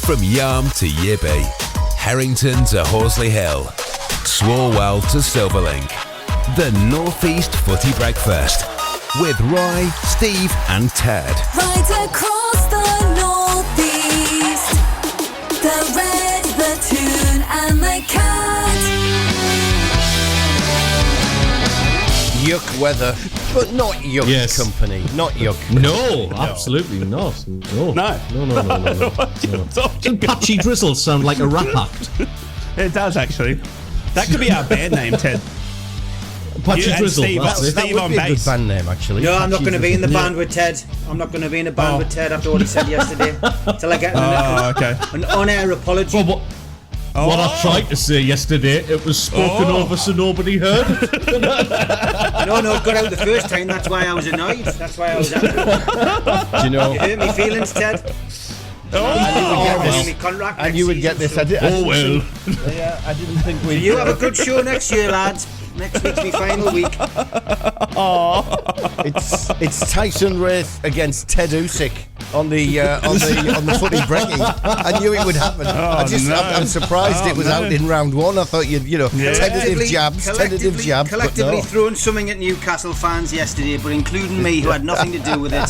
From Yarm to Yibby, Harrington to Horsley Hill, Swarwell to Silverlink. The North East Footy Breakfast with Roy, Steve and Ted. Right across the North East, the Red, the Toon and the Cat. Yuck weather, but not yuck company. Not yuck. No, absolutely not. No. No. Patchy drizzle sound like a rap act. It does, actually. That could be our band name, Ted. Patchy drizzle. Steve, That's it. Steve on That would be a good bass. band name, actually. No, I'm not going to be in the band with Ted. I'm not going to be in a band with Ted after what he said yesterday. Till I get an on-air apology. Well, what I tried to say yesterday, it was spoken over so nobody heard it. No, it got out the first time. That's why I was annoyed. That's why I was angry. Do you know? You hurt me feelings, Ted. And you would get this. I didn't think we. You have a good show next year, lads. Next week's my final week. It's Tyson Wraith against Ted Usyk on the Footy Brekky. I knew it would happen. I'm surprised it was out in round one. I thought tentative jabs. Collectively but no. throwing something at Newcastle fans yesterday, but including me, who had nothing to do with it.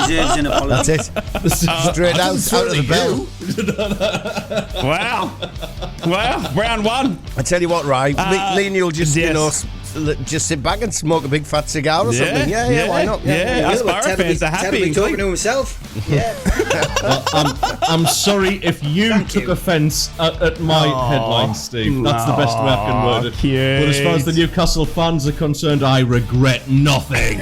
Deserves an apology. That's it. Straight out of the bell. Wow, round one. I tell you what, right? Lean, you'll just just sit back and smoke a big fat cigar or something. Yeah, why not? Us Borough fans are Ted happy. will be talking to himself. Yeah. Well, I'm sorry if you took offence at my headline, Steve. That's the best way I can word it. Cute. But as far as the Newcastle fans are concerned, I regret nothing.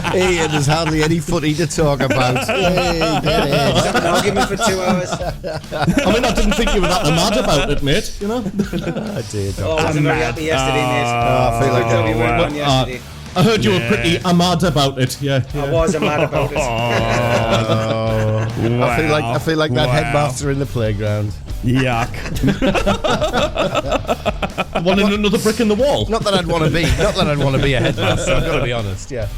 Hey, there's hardly any footy to talk about. Have an argument for 2 hours. I mean, I didn't think you were that mad about it, mate. You know. I did. I wasn't very happy yesterday, mate. I feel like We weren't on yesterday. I heard you were pretty mad about it. Yeah. I was mad about it. I feel like that headmaster in the playground. Yuck. Wanting another brick in the wall. Not that I'd want to be a headmaster. I've got to be honest. Yeah.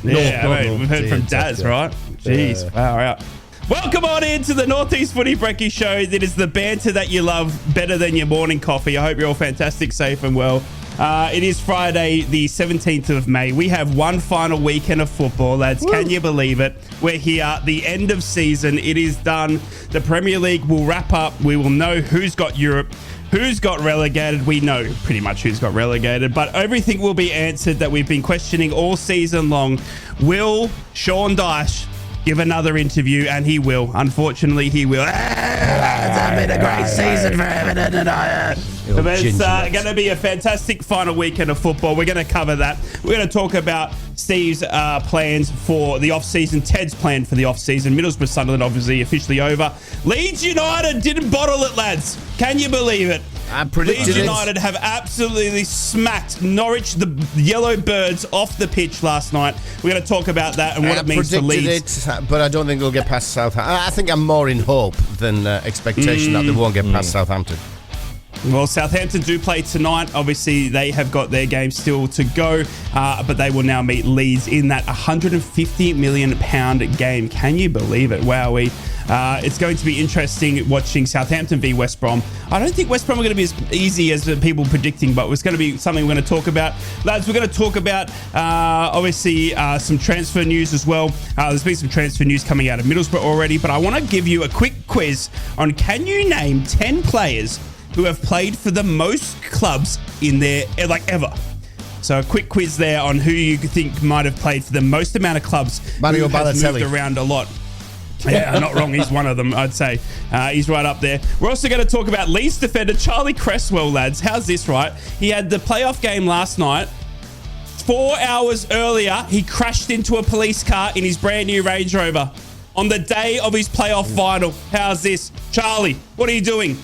We've heard from Daz, right? Jeez, wow, out. Welcome on into the North East Footy Brekky Show. It is the banter that you love better than your morning coffee. I hope you're all fantastic, safe and well. It is Friday, the 17th of May. We have one final weekend of football, lads. Woo. Can you believe it? We're here, the end of season. It is done. The Premier League will wrap up. We will know who's got Europe, who's got relegated. We know pretty much who's got relegated, but everything will be answered that we've been questioning all season long. Will Sean Dyche give another interview? And he will. Unfortunately, he will. It's been a great season for Everton and but it's going to be a fantastic final weekend of football. We're going to cover that. We're going to talk about Steve's plans for the off-season, Ted's plan for the off-season. Middlesbrough Sunderland obviously officially over. Leeds United didn't bottle it, lads. Can you believe it? Leeds United have absolutely smacked Norwich, the Yellow Birds, off the pitch last night. We're going to talk about that and what it means for Leeds. But I don't think they'll get past Southampton. I think I'm more in hope than expectation that they won't get past Southampton. Well, Southampton do play tonight. Obviously, they have got their game still to go, but they will now meet Leeds in that £150 million game. Can you believe it? Wowee. It's going to be interesting watching Southampton v West Brom. I don't think West Brom are going to be as easy as people predicting, but it's going to be something we're going to talk about. Lads, we're going to talk about, obviously, some transfer news as well. There's been some transfer news coming out of Middlesbrough already, but I want to give you a quick quiz on can you name 10 players who have played for the most clubs in their, ever. So a quick quiz there on who you think might have played for the most amount of clubs. Mario who has Balotelli. moved around a lot. Yeah, not wrong. He's one of them, I'd say. He's right up there. We're also going to talk about Leeds defender Charlie Cresswell, lads. How's this, right? He had the playoff game last night. 4 hours earlier, he crashed into a police car in his brand new Range Rover on the day of his playoff final. How's this? Charlie, what are you doing?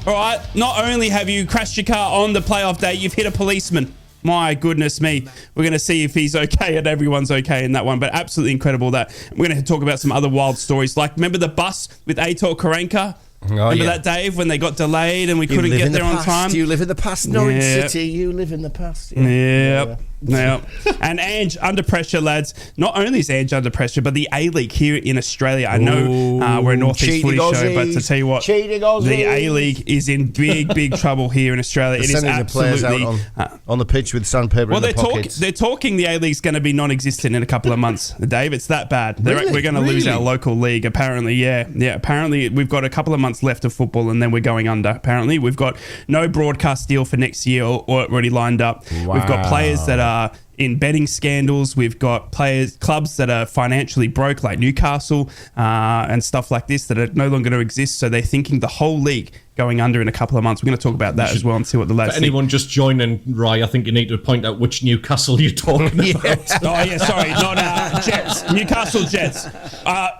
All right, not only have you crashed your car on the playoff day, you've hit a policeman. My goodness me. We're going to see if he's okay and everyone's okay in that one, but absolutely incredible that. We're going to talk about some other wild stories. Like, remember the bus with Aitor Karanka? Remember that, Dave, when they got delayed and we couldn't get there on time? You live in the past, Norwich City. You live in the past. Yep. Now, and Ange under pressure, lads. Not only is Ange under pressure, but the A-League here in Australia. I know we're a North East Footy show, but to tell you what, the A-League is in big trouble here in Australia. It is absolutely on the pitch with sandpaper in the pockets. They're talking the A-League's going to be non-existent in a couple of months, Dave. It's that bad. We're going to lose our local league, apparently. Yeah. Apparently, we've got a couple of months left of football, and then we're going under. Apparently, we've got no broadcast deal for next year or already lined up. Wow. We've got players that are in betting scandals. We've got clubs that are financially broke, like Newcastle and stuff like this, that are no longer going to exist. So they're thinking the whole league going under in a couple of months. We're going to talk about that as well and see what the lads think. Anyone just joining, Rye, I think you need to point out which Newcastle you're talking about. Sorry, not Jets. Newcastle Jets.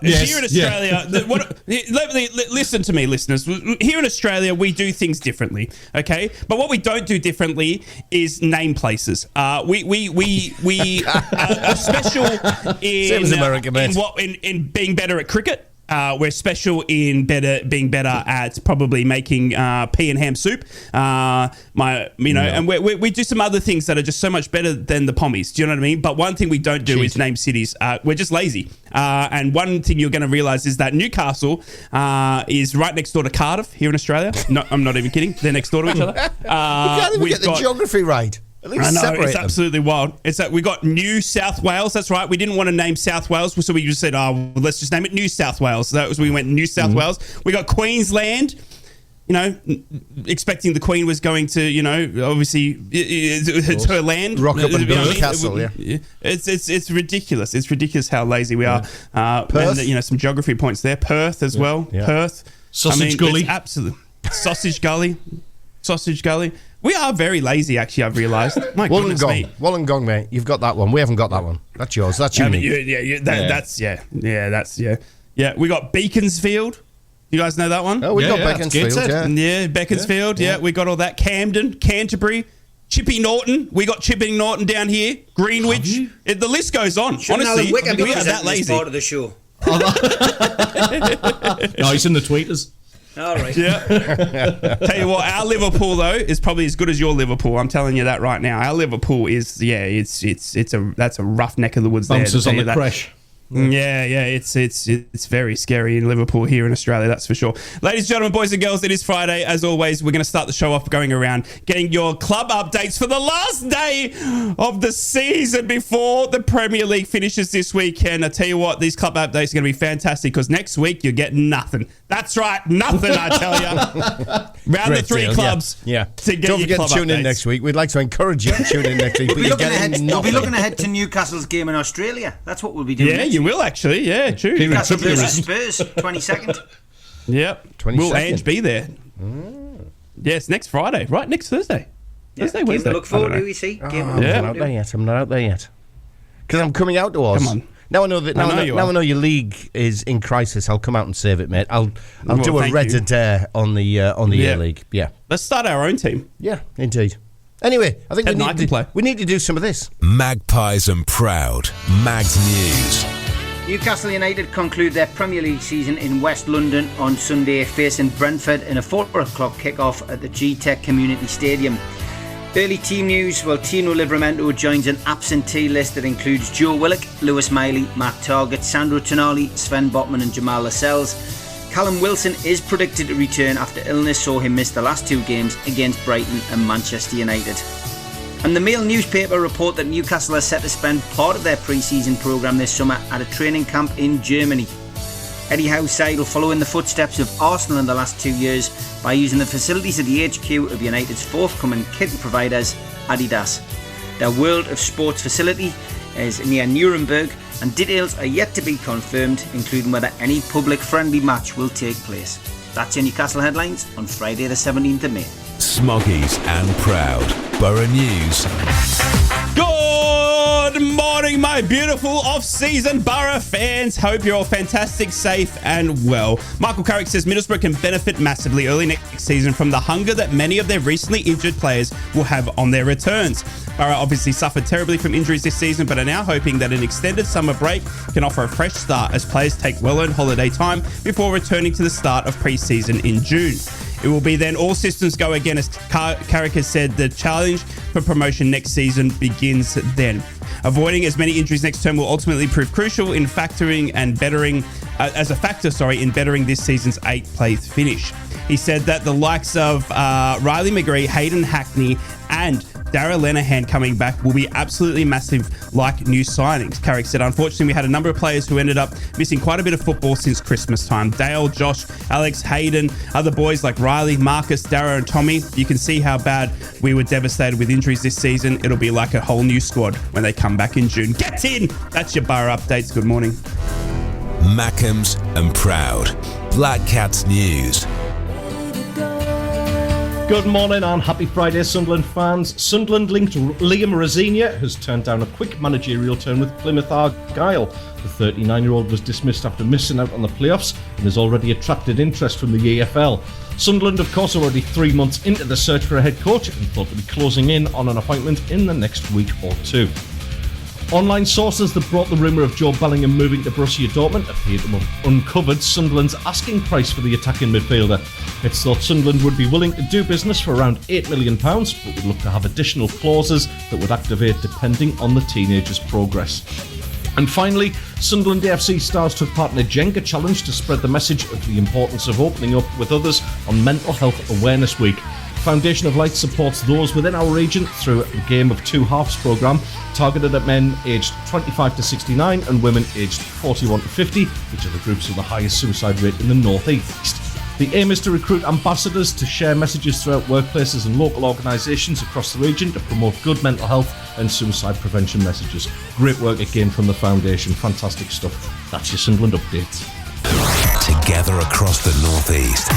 Here in Australia, listen to me, listeners. Here in Australia, we do things differently, okay? But what we don't do differently is name places. We are special in being better at cricket. We're special in being better at probably making pea and ham soup. And we do some other things that are just so much better than the Pommies. Do you know what I mean? But one thing we don't do is name cities. We're just lazy. And one thing you're going to realise is that Newcastle is right next door to Cardiff here in Australia. No, I'm not even kidding. They're next door to each other. We can't even get the geography right. At least I know, separate it's them. absolutely wild. It's that we got New South Wales. That's right. We didn't want to name South Wales, so we just said, let's just name it New South Wales. So that was we went New South Wales. We got Queensland. You know, expecting the Queen was going to, obviously it's her land. Rock up and build a castle. It's ridiculous. It's ridiculous how lazy we are. Perth? And, some geography points there. Perth as well. Yeah. Perth. Sausage Gully. Absolutely. Sausage Gully. We are very lazy, actually, I've realised. My goodness me. Wollongong, mate. You've got that one. We haven't got that one. That's yours. That's unique. That's we got Beaconsfield. You guys know that one? Oh, we got Beaconsfield, Yeah, Beaconsfield. Yeah, we got all that. Camden, Canterbury, Chippy Norton. We got Chippy Norton down here. Greenwich. The list goes on. Honestly, we are that lazy. Part of the show. No, he's in the tweeters. All right. Yeah. Tell you what, our Liverpool though is probably as good as your Liverpool. I'm telling you that right now. Our Liverpool is that's a rough neck of the woods. Bounces there. On the crash. Yeah, it's very scary in Liverpool here in Australia, that's for sure. Ladies and gentlemen, boys and girls, it is Friday. As always, we're going to start the show off going around getting your club updates for the last day of the season before the Premier League finishes this weekend. I tell you what, these club updates are going to be fantastic because next week you're getting nothing. That's right, nothing, I tell you. Round the three clubs to get Don't forget your club to tune in updates. next week. We'd like to encourage you to tune in next week. We'll be looking ahead to Newcastle's game in Australia. That's what we'll be doing. Yeah, you will actually. Yeah, true. Newcastle versus Spurs, 22nd. Yep. 22nd. Will Ange be there? Yes, next Friday. Right, next Thursday. Thursday, Wednesday. Look forward to, you see. I'm not out there yet. Because I'm coming out to us. Come on. Now I know that. Now I know your league is in crisis. I'll come out and save it, mate. I'll do a red dare on the A League. Yeah. Let's start our own team. Yeah, indeed. Anyway, I think we need to do some of this. Magpies and Proud. Mags News. Newcastle United conclude their Premier League season in West London on Sunday, facing Brentford in a 4 o'clock kick-off at the G-Tech Community Stadium. Early team news, well, Tino Livramento joins an absentee list that includes Joe Willock, Lewis Miley, Matt Targett, Sandro Tonali, Sven Botman and Jamal Lascelles. Callum Wilson is predicted to return after illness saw him miss the last 2 games against Brighton and Manchester United. And the Mail newspaper report that Newcastle are set to spend part of their pre-season programme this summer at a training camp in Germany. Eddie Howe's side will follow in the footsteps of Arsenal in the last 2 years by using the facilities of the HQ of United's forthcoming kit providers, Adidas. Their World of Sports facility is near Nuremberg, and details are yet to be confirmed, including whether any public-friendly match will take place. That's your Newcastle headlines on Friday the 17th of May. Smoggies and Proud. Borough News. Good morning, my beautiful off-season Borough fans. Hope you're all fantastic, safe and well. Michael Carrick says Middlesbrough can benefit massively early next season from the hunger that many of their recently injured players will have on their returns. Borough obviously suffered terribly from injuries this season, but are now hoping that an extended summer break can offer a fresh start as players take well-earned holiday time before returning to the start of pre-season in June. It will be then all systems go again, as Carrick has said. The challenge for promotion next season begins then. Avoiding as many injuries next term will ultimately prove crucial in factoring and bettering in bettering this season's 8th place finish. He said that the likes of Riley McGree, Hayden Hackney, and Darragh Lenihan coming back will be absolutely massive, like new signings. Carrick said, unfortunately, we had a number of players who ended up missing quite a bit of football since Christmas time. Dale, Josh, Alex, Hayden, other boys like Riley, Marcus, Darragh, and Tommy. You can see how bad we were devastated with injuries this season. It'll be like a whole new squad when they come back in June. Get in! That's your Borough updates. Good morning. Mackems and Proud. Black Cats News. Good morning and happy Friday, Sunderland fans. Sunderland linked Liam Rosenior has turned down a quick managerial turn with Plymouth Argyle. The 39-year-old was dismissed after missing out on the playoffs and has already attracted interest from the EFL. Sunderland, of course, are already 3 months into the search for a head coach and thought to be closing in on an appointment in the next week or two. Online sources that brought the rumour of Joe Bellingham moving to Borussia Dortmund appear to have uncovered Sunderland's asking price for the attacking midfielder. It's thought Sunderland would be willing to do business for around £8 million, but would look to have additional clauses that would activate depending on the teenager's progress. And finally, Sunderland AFC stars took part in a Jenga challenge to spread the message of the importance of opening up with others on Mental Health Awareness Week. Foundation of Light supports those within our region through a Game of Two Halves programme targeted at men aged 25 to 69 and women aged 41 to 50, which are the groups with the highest suicide rate in the North East. The aim is to recruit ambassadors to share messages throughout workplaces and local organisations across the region to promote good mental health and suicide prevention messages. Great work again from the Foundation. Fantastic stuff. That's your Sunderland update. Together across the North East.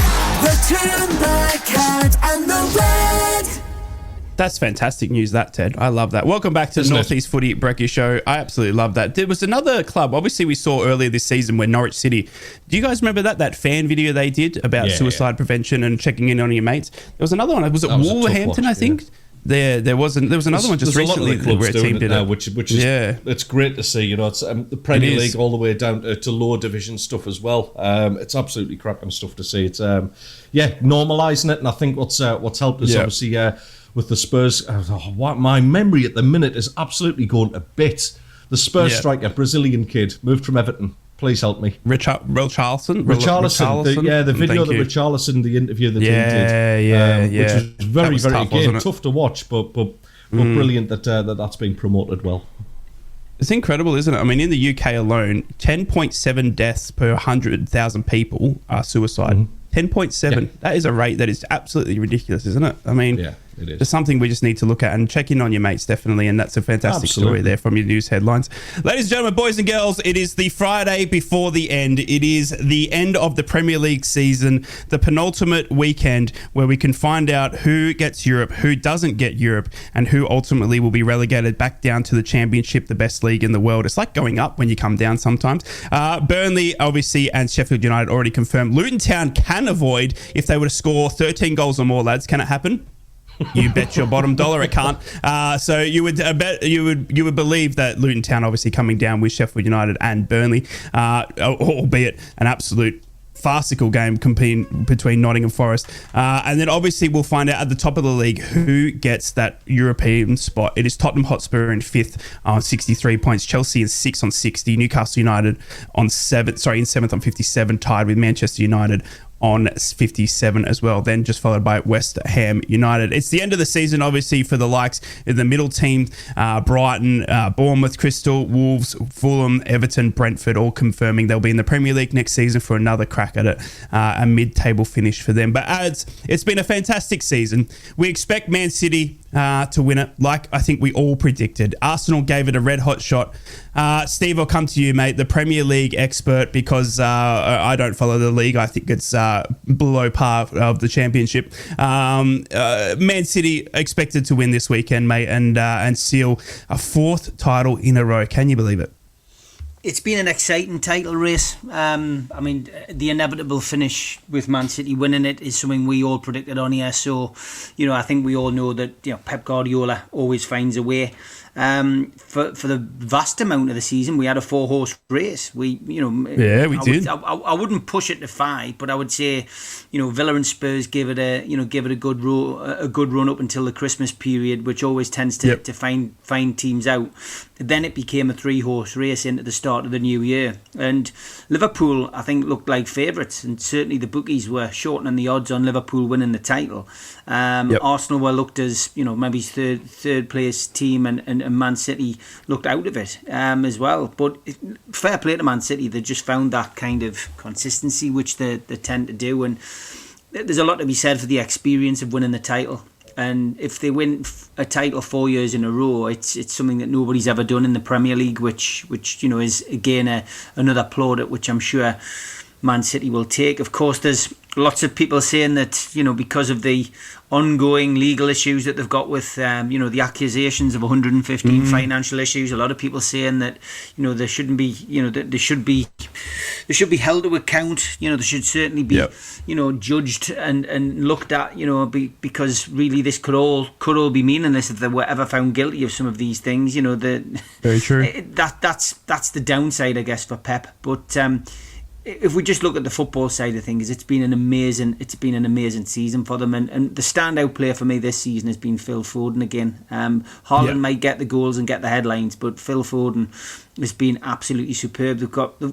The Toon, the Cat and the Red. That's fantastic news, that, Ted. I love that. Welcome back to the North East Footy Brekky Show. I absolutely love that. There was another club, obviously, we saw earlier this season where Norwich City. Do you guys remember that fan video they did about suicide prevention and checking in on your mates? There was another one. Was it Wolverhampton, I think? Yeah. There was another one just recently where a team did it. Which is it's great to see. You know, it's the Premier League all the way down to lower division stuff as well. It's absolutely cracking stuff to see. It's normalising it, and I think what's helped us obviously with the Spurs. My memory at the minute is absolutely going to bits. The Spurs striker, Brazilian kid, moved from Everton. Please help me. Richarlison? The video that Richarlison, the interview that he did. Which was very, very, again, tough to watch, but brilliant that's been promoted well. It's incredible, isn't it? I mean, in the UK alone, 10.7 deaths per 100,000 people are suicide. 10.7. Yeah. That is a rate that is absolutely ridiculous, isn't it? I mean, it is. It's something we just need to look at and check in on your mates, definitely. And that's a fantastic story there from your news headlines. Ladies and gentlemen, boys and girls, it is the Friday before the end. It is the end of the Premier League season, the penultimate weekend where we can find out who gets Europe, who doesn't get Europe, and who ultimately will be relegated back down to the Championship, the best league in the world. It's like going up when you come down sometimes. Burnley, obviously, and Sheffield United already confirmed. Luton Town can avoid if they were to score 13 goals or more, lads. Can it happen? You bet your bottom dollar it can't. So you would believe that Luton Town obviously coming down with Sheffield United and Burnley, albeit an absolute farcical game competing between Nottingham Forest. And then obviously we'll find out at the top of the league who gets that European spot. It is Tottenham Hotspur in 5th on 63 points, Chelsea in 6th on 60, Newcastle United in 7th on 57, tied with Manchester United on 57 as well, then just followed by West Ham United. It's the end of the season, obviously, for the likes of the middle team, Brighton, Bournemouth, Crystal, Wolves, Fulham, Everton, Brentford, all confirming they'll be in the Premier League next season for another crack at it, a mid-table finish for them. But it's been a fantastic season. We expect Man City to win it, like I think we all predicted. Arsenal gave it a red-hot shot. Steve, I'll come to you, mate, the Premier League expert, because I don't follow the league. I think it's below par of the Championship. Man City expected to win this weekend, mate, and seal a 4th title in a row. Can you believe it? It's been an exciting title race. I mean, the inevitable finish with Man City winning it is something we all predicted on here. So, I think we all know that Pep Guardiola always finds a way. For the vast amount of the season, we had a 4-horse race. We did. I wouldn't push it to 5, but I would say, Villa and Spurs give it a good run up until the Christmas period, which always tends to find teams out. Then it became a 3-horse race into the start of the new year, and Liverpool, I think, looked like favourites, and certainly the bookies were shortening the odds on Liverpool winning the title. Arsenal were looked as maybe third place team, and Man City looked out of it as well. But fair play to Man City, they just found that kind of consistency which they tend to do, and there's a lot to be said for the experience of winning the title. And if they win a title 4 years in a row, it's something that nobody's ever done in the Premier League, which is again another plaudit, which I'm sure Man City will take. Of course, there's lots of people saying that because of the ongoing legal issues that they've got with the accusations of 115 financial issues, a lot of people saying that they shouldn't be they should be held to account. They should certainly be judged and looked at because really this could all be meaningless if they were ever found guilty of some of these things. Very true. That's the downside, I guess, for Pep. But if we just look at the football side of things, it's been an amazing season for them, and the standout player for me this season has been Phil Foden again. Haaland might get the goals and get the headlines, but Phil Foden has been absolutely superb.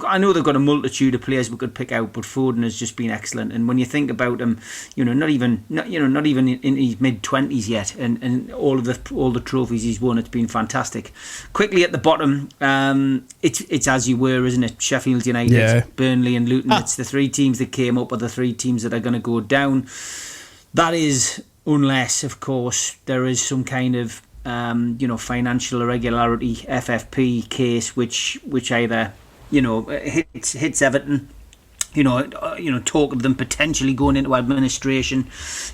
I know they've got a multitude of players we could pick out, but Foden has just been excellent. And when you think about him, not even in his mid-20s yet, and all the trophies he's won, it's been fantastic. Quickly at the bottom, it's as you were, isn't it? Sheffield United, Burnley, and Luton. It's the 3 teams that came up, or the 3 teams that are going to go down. That is, unless, of course, there is some kind of financial irregularity, FFP case, which either hits Everton. Talk of them potentially going into administration.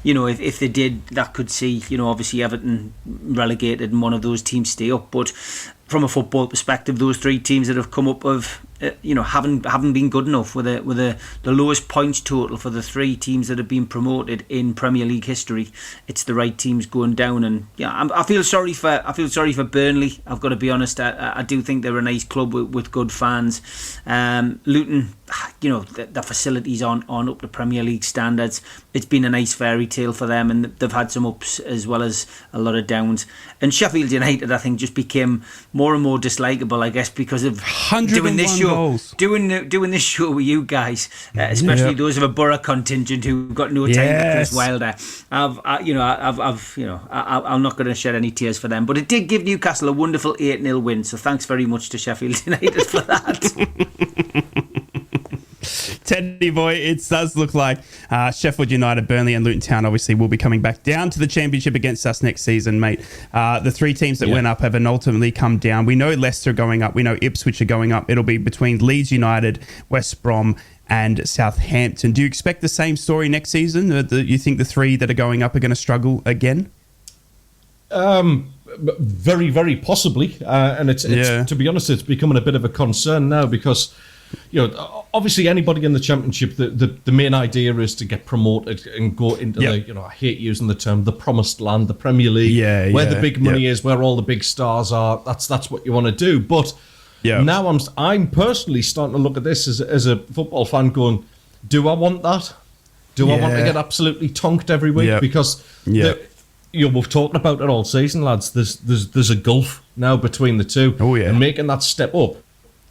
If they did, that could see obviously Everton relegated and one of those teams stay up. But from a football perspective, those 3 teams that have come up of haven't been good enough with the lowest points total for the 3 teams that have been promoted in Premier League history. It's the right teams going down, and I feel sorry for Burnley. I've got to be honest. I do think they're a nice club with good fans. Luton, the facilities aren't up to Premier League standards. It's been a nice fairy tale for them, and they've had some ups as well as a lot of downs. And Sheffield United, I think, just became more and more dislikable, I guess, because of doing this show. Doing this show with you guys, especially those of a Borough contingent who got no time for Chris Wilder. I'm not going to shed any tears for them, but it did give Newcastle a wonderful 8-0 win. So thanks very much to Sheffield United for that. Teddy boy, it does look like Sheffield United, Burnley and Luton Town obviously will be coming back down to the championship against us next season, mate. The 3 teams that went up have ultimately come down. We know Leicester are going up. We know Ipswich are going up. It'll be between Leeds United, West Brom and Southampton. Do you expect the same story next season? You think the 3 that are going up are going to struggle again? Very, very possibly. And it's to be honest, it's becoming a bit of a concern now because obviously anybody in the championship, the main idea is to get promoted and go into the, I hate using the term, the promised land, the Premier League, where the big money is, where all the big stars are. That's what you want to do. But now I'm personally starting to look at this as a football fan going, do I want that? Do I want to get absolutely tonked every week? Because we've talked about it all season, lads. There's a gulf now between the two. And making that step up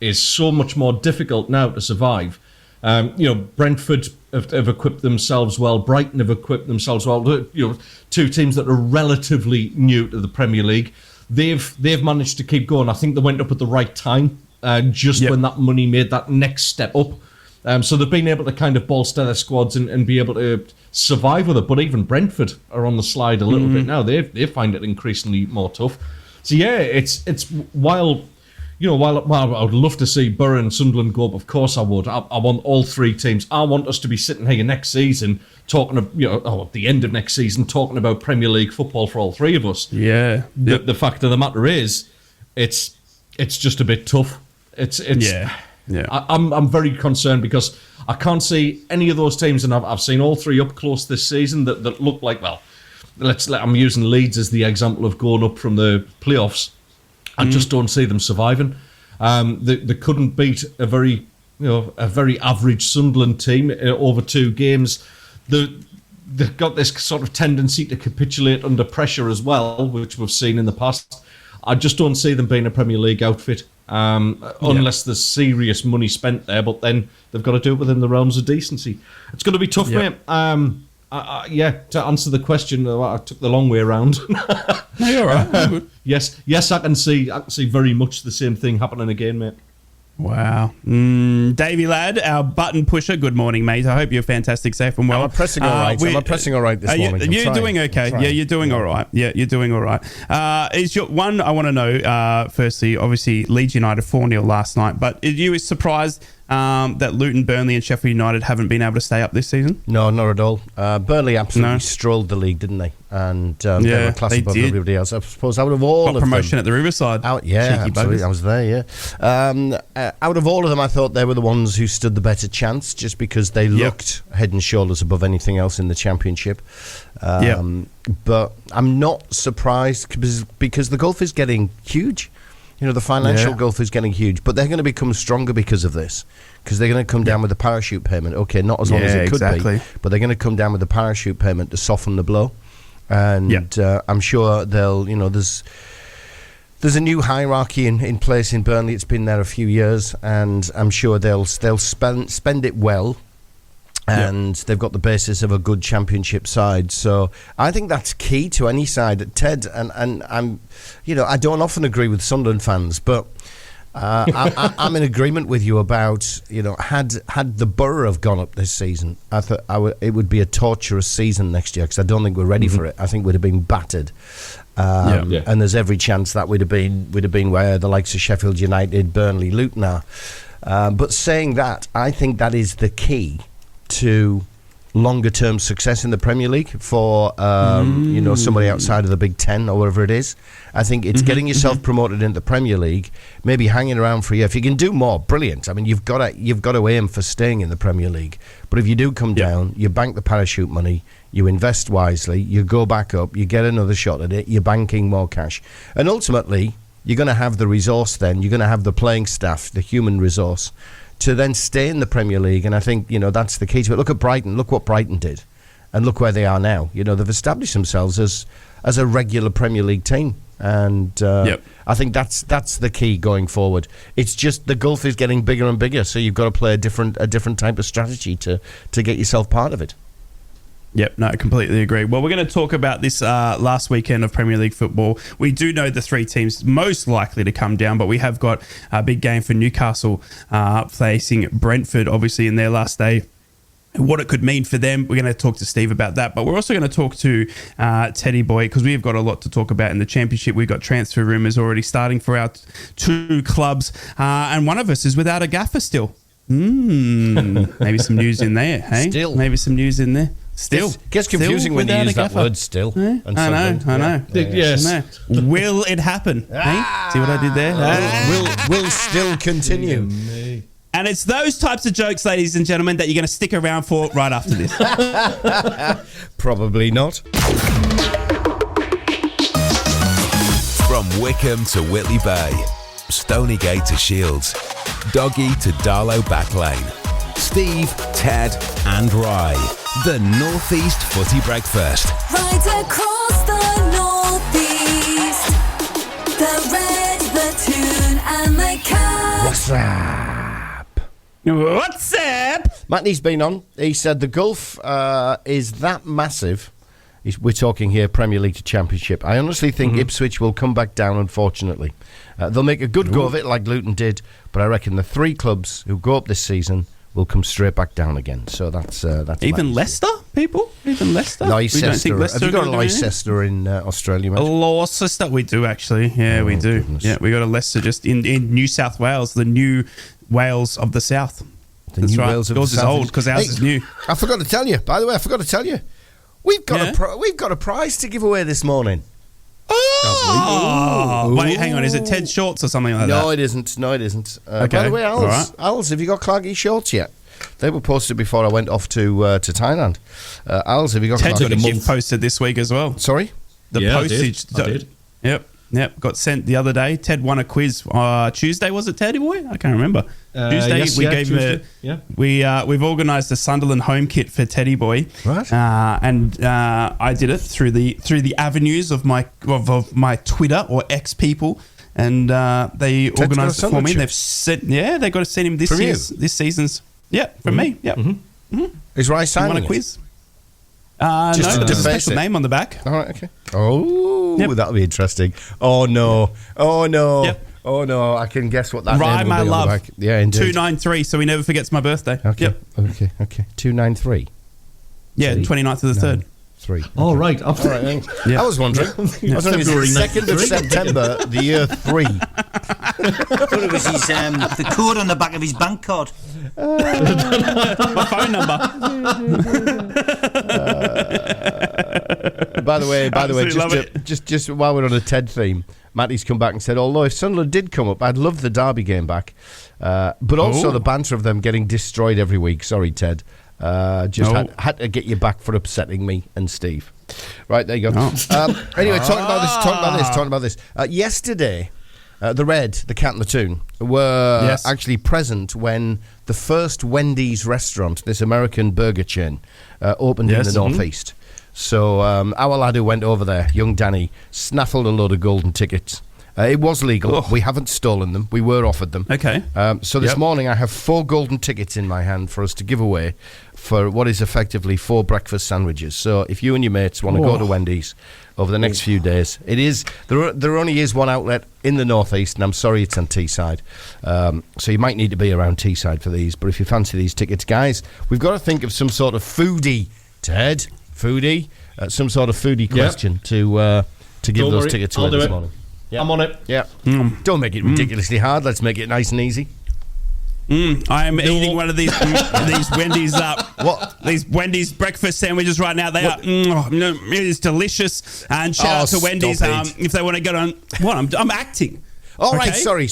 is so much more difficult now to survive. Brentford have equipped themselves well. Brighton have equipped themselves well. 2 teams that are relatively new to the Premier League. They've managed to keep going. I think they went up at the right time, when that money made that next step up. So they've been able to kind of bolster their squads and be able to survive with it. But even Brentford are on the slide a little bit now. They find it increasingly more tough. So it's while I would love to see Borough and Sunderland go up. Of course I would. I want all 3 teams. I want us to be sitting here next season talking, at the end of next season, talking about Premier League football for all 3 of us. Yeah. The fact of the matter is, it's just a bit tough. I'm very concerned because I can't see any of those teams, and I've seen all 3 up close this season that look like, I'm using Leeds as the example of going up from the playoffs. I just don't see them surviving. They couldn't beat a very average Sunderland team over 2 games. They've got this sort of tendency to capitulate under pressure as well, which we've seen in the past. I just don't see them being a Premier League outfit unless there's serious money spent there, but then they've got to do it within the realms of decency. It's going to be tough, mate. To answer the question, I took the long way around. No, you're all right. Yes, I can see very much the same thing happening again, mate. Wow. Davey-Lad, our button pusher, good morning, mate. I hope you're fantastic, safe and well. I'm pressing all right. I'm pressing all right this morning. You're doing okay. Yeah, you're doing all right. Yeah, you're doing all right. Is your one, I want to know, firstly, obviously, Leeds United 4-0 last night, but are you surprised that Luton, Burnley and Sheffield United haven't been able to stay up this season? No, not at all. Burnley absolutely strolled the league, didn't they? And they were a class above everybody else. I suppose out of all of them... promotion at the Riverside. Absolutely. I was there, out of all of them, I thought they were the ones who stood the better chance, just because they looked head and shoulders above anything else in the Championship. But I'm not surprised because the gulf is getting huge. The financial gulf is getting huge, but they're going to become stronger because of this, because they're going to come down with the parachute payment. Okay, not as long as it could be, but they're going to come down with the parachute payment to soften the blow. And I'm sure they'll, there's a new hierarchy in place in Burnley. It's been there a few years, and I'm sure they'll spend it well. And they've got the basis of a good Championship side. So I think that's key to any side. Ted, and I'm, I don't often agree with Sunderland fans, but I'm in agreement with you about, had the Borough have gone up this season, I thought it would be a torturous season next year, because I don't think we're ready for it. I think we'd have been battered. And there's every chance that would have been where the likes of Sheffield United, Burnley, Luton are. But saying that, I think that is the key to longer term success in the Premier League for somebody outside of the Big Ten or whatever it is. I think it's getting yourself promoted into the Premier League, maybe hanging around for a year. If you can do more, brilliant. I mean, you've got to aim for staying in the Premier League. But if you do come down, you bank the parachute money, you invest wisely, you go back up, you get another shot at it, you're banking more cash, and ultimately you're going to have the resource. Then you're going to have the playing staff, the human resource, to then stay in the Premier League. And I think, that's the key to it. Look at Brighton. Look what Brighton did. And look where they are now. They've established themselves as a regular Premier League team. And I think that's the key going forward. It's just the gulf is getting bigger and bigger, so you've got to play a different type of strategy to get yourself part of it. Yep, no, I completely agree. Well, we're going to talk about this last weekend of Premier League football. We do know the 3 teams most likely to come down, but we have got a big game for Newcastle facing Brentford, obviously, in their last day. What it could mean for them. We're going to talk to Steve about that, but we're also going to talk to Teddy Boy, because we've got a lot to talk about in the Championship. We've got transfer rumours already starting for our 2 clubs, and one of us is without a gaffer still. Maybe some news in there, hey? Still. Maybe some news in there. Still. Gets confusing when you use that word still. I know. Yes. Will it happen? Hey? See what I did there? Will still continue. And it's those types of jokes, ladies and gentlemen, that you're going to stick around for right after this. Probably not. From Wickham to Whitley Bay, Stonygate to Shields, Doggy to Darlow Backlane, Steve, Ted and Rye. The North East Footy Breakfast. Right across the North East, the Red, the Toon and the Cat. What's up? What's up? Matney's been on. He said the gulf is that massive. We're talking here Premier League to Championship. I honestly think Ipswich will come back down, unfortunately. They'll make a good go of it like Luton did, but I reckon the 3 clubs who go up this season will come straight back down again. So that's even Leicester, people? Even Leicester? Leicester. Have you got a Leicester in Australia, mate? A Leicester, we do actually. Yeah, we do. Goodness. Yeah, we got a Leicester just in New South Wales, the new Wales of the South. That's right. Wales of yours the South is old because ours is new. I forgot to tell you. By the way, we've got a prize to give away this morning. Oh! Wait, hang on. Is it Ted Shorts or something like that? No, it isn't. Okay. By the way, Als, have you got Clarky shorts yet? They were posted before I went off to Thailand. Als, have you got Ted's got a gift posted this week as well. Sorry? The postage. I did. Yep. Yep, got sent the other day. Ted won a quiz Tuesday, was it, Teddy boy? I can't remember. Tuesday, yes, we yeah, gave Tuesday. him we've organised a Sunderland home kit for Teddy boy, Right. and I did it through the avenues of my Twitter or X people, and they Ted's organised got a it for me. Sunderland They've got to send him this season's. Yeah, from me. Yeah, Is Rye he signing won a it? quiz. Just No, to there's a deface special it. name on the back. All right, okay. Oh, Yep. that'll be interesting. Oh, no. Oh, no. Yep. Oh, no. I can guess what that Rye, name will my be on the love. back. Yeah, indeed. 293, so he never forgets my birthday. Okay. Yep. Okay. 293. Yeah, 29th of the 3rd. 3. Oh, right. All right, thanks. Yeah. I was wondering. I was wondering, February is it 2nd of 93? September, the year 3. I thought it was his, the code on the back of his bank card. My phone number. By the way, Absolutely love it. just while we're on a TED theme, Matty's come back and said, although if Sunderland did come up, I'd love the Derby game back. But also the banter of them getting destroyed every week. Sorry, Ted. Had to get you back for upsetting me and Steve. Right, there you go. Anyway, talking about this. Yesterday, the Red, the Cat and the Toon, were actually present when the first Wendy's restaurant, this American burger chain, opened in the North East. So our lad who went over there, young Danny, snaffled a load of golden tickets. It was legal. We haven't stolen them. We were offered them. Okay. So this morning I have 4 golden tickets in my hand for us to give away for what is effectively 4 breakfast sandwiches. So if you and your mates want to go to Wendy's over the next few days, it is there only is one outlet in the North East, and I'm sorry it's on Teesside. So you might need to be around Teesside for these. But if you fancy these tickets, guys, we've got to think of some sort of foodie, Ted, some sort of foodie question to give those tickets away this morning. Yep. I'm on it. Yeah. Don't make it ridiculously hard. Let's make it nice and easy. I am eating one of these Wendy's What? Wendy's breakfast sandwiches right now. They are it is delicious. And shout out to Wendy's if they want to get on. What I'm acting. All right, sorry.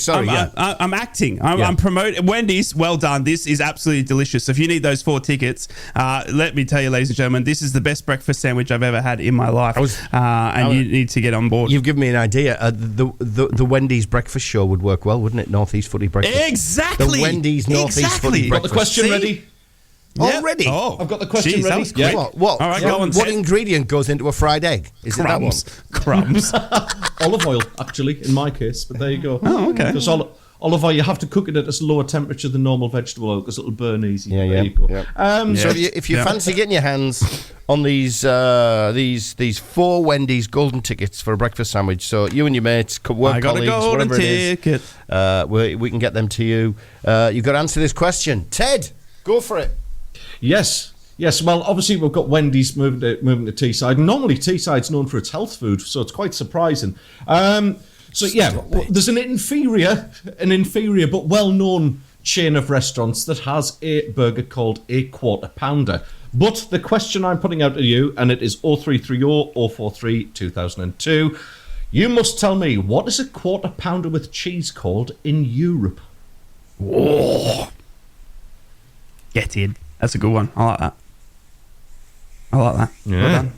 I'm acting. I'm promoting Wendy's. Well done. This is absolutely delicious. If you need those 4 tickets, let me tell you, ladies and gentlemen, this is the best breakfast sandwich I've ever had in my life. You need to get on board. You've given me an idea. The Wendy's breakfast show would work well, wouldn't it? North East Footy Breakfast. Exactly. The Wendy's North East Footy Got Breakfast. the question ready? Already? Oh, I've got the question ready. That was quick. What? All right, go on. What ingredient goes into a fried egg? Is it that one? Crumbs. Olive oil, actually, in my case. But there you go. Oh, okay. Because olive oil, you have to cook it at a lower temperature than normal vegetable oil because it'll burn easy. There you go. So if you fancy getting your hands on these 4 Wendy's golden tickets for a breakfast sandwich, so you and your mates, work colleagues, whatever it is, we can get them to you. You've got to answer this question. Ted, go for it. Yes. Well, obviously we've got Wendy's moving to Teesside. Normally Teesside's known for its health food, so it's quite surprising. There's an inferior but well-known chain of restaurants that has a burger called a Quarter Pounder. But the question I'm putting out to you, and it is 0330 043 2002, you must tell me, what is a Quarter Pounder with cheese called in Europe? Whoa. Get in. That's a good one. I like that. Yeah. Well done.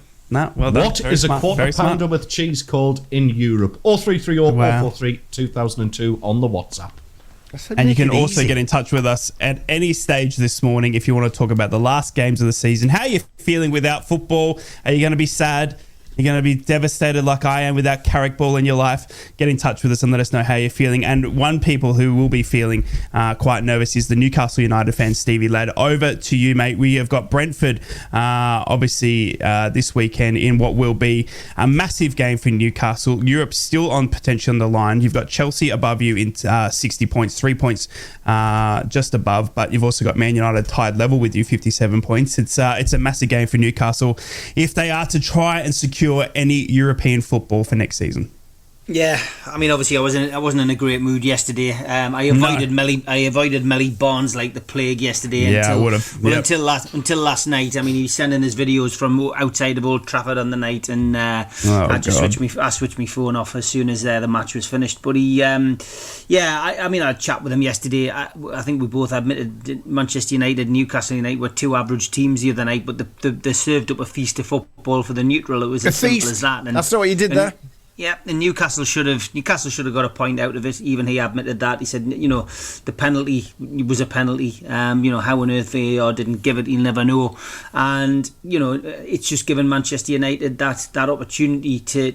Well done. What is a Quarter Pounder with cheese called in Europe? 0330 043 2002 on the WhatsApp. And you can also get in touch with us at any stage this morning if you want to talk about the last games of the season. How are you feeling without football? Are you going to be sad? You're going to be devastated like I am without Carrick ball in your life. Get in touch with us and let us know how you're feeling. And one people who will be feeling quite nervous is the Newcastle United fan, Davey-Lad. Over to you, mate. We have got Brentford, obviously, this weekend in what will be a massive game for Newcastle. Europe's still on potential on the line. You've got Chelsea above you in 60 points, 3 points just above. But you've also got Man United tied level with you, 57 points. It's a massive game for Newcastle if they are to try and secure any European football for next season. Yeah, I mean, obviously, I wasn't in a great mood yesterday. I avoided Melly Barnes like the plague yesterday. Yeah, I would have. Well, until last night. I mean, he was sending us videos from outside of Old Trafford on the night, and I switched my phone off as soon as the match was finished. But he, I had a chat with him yesterday. I think we both admitted Manchester United, Newcastle United were 2 average teams the other night, but they served up a feast of football for the neutral. It was as simple as that. And that's not what you did there. Yeah, and Newcastle should have got a point out of it. Even he admitted that. He said, the penalty was a penalty. How on earth VAR didn't give it, he'll never know. And it's just given Manchester United that opportunity to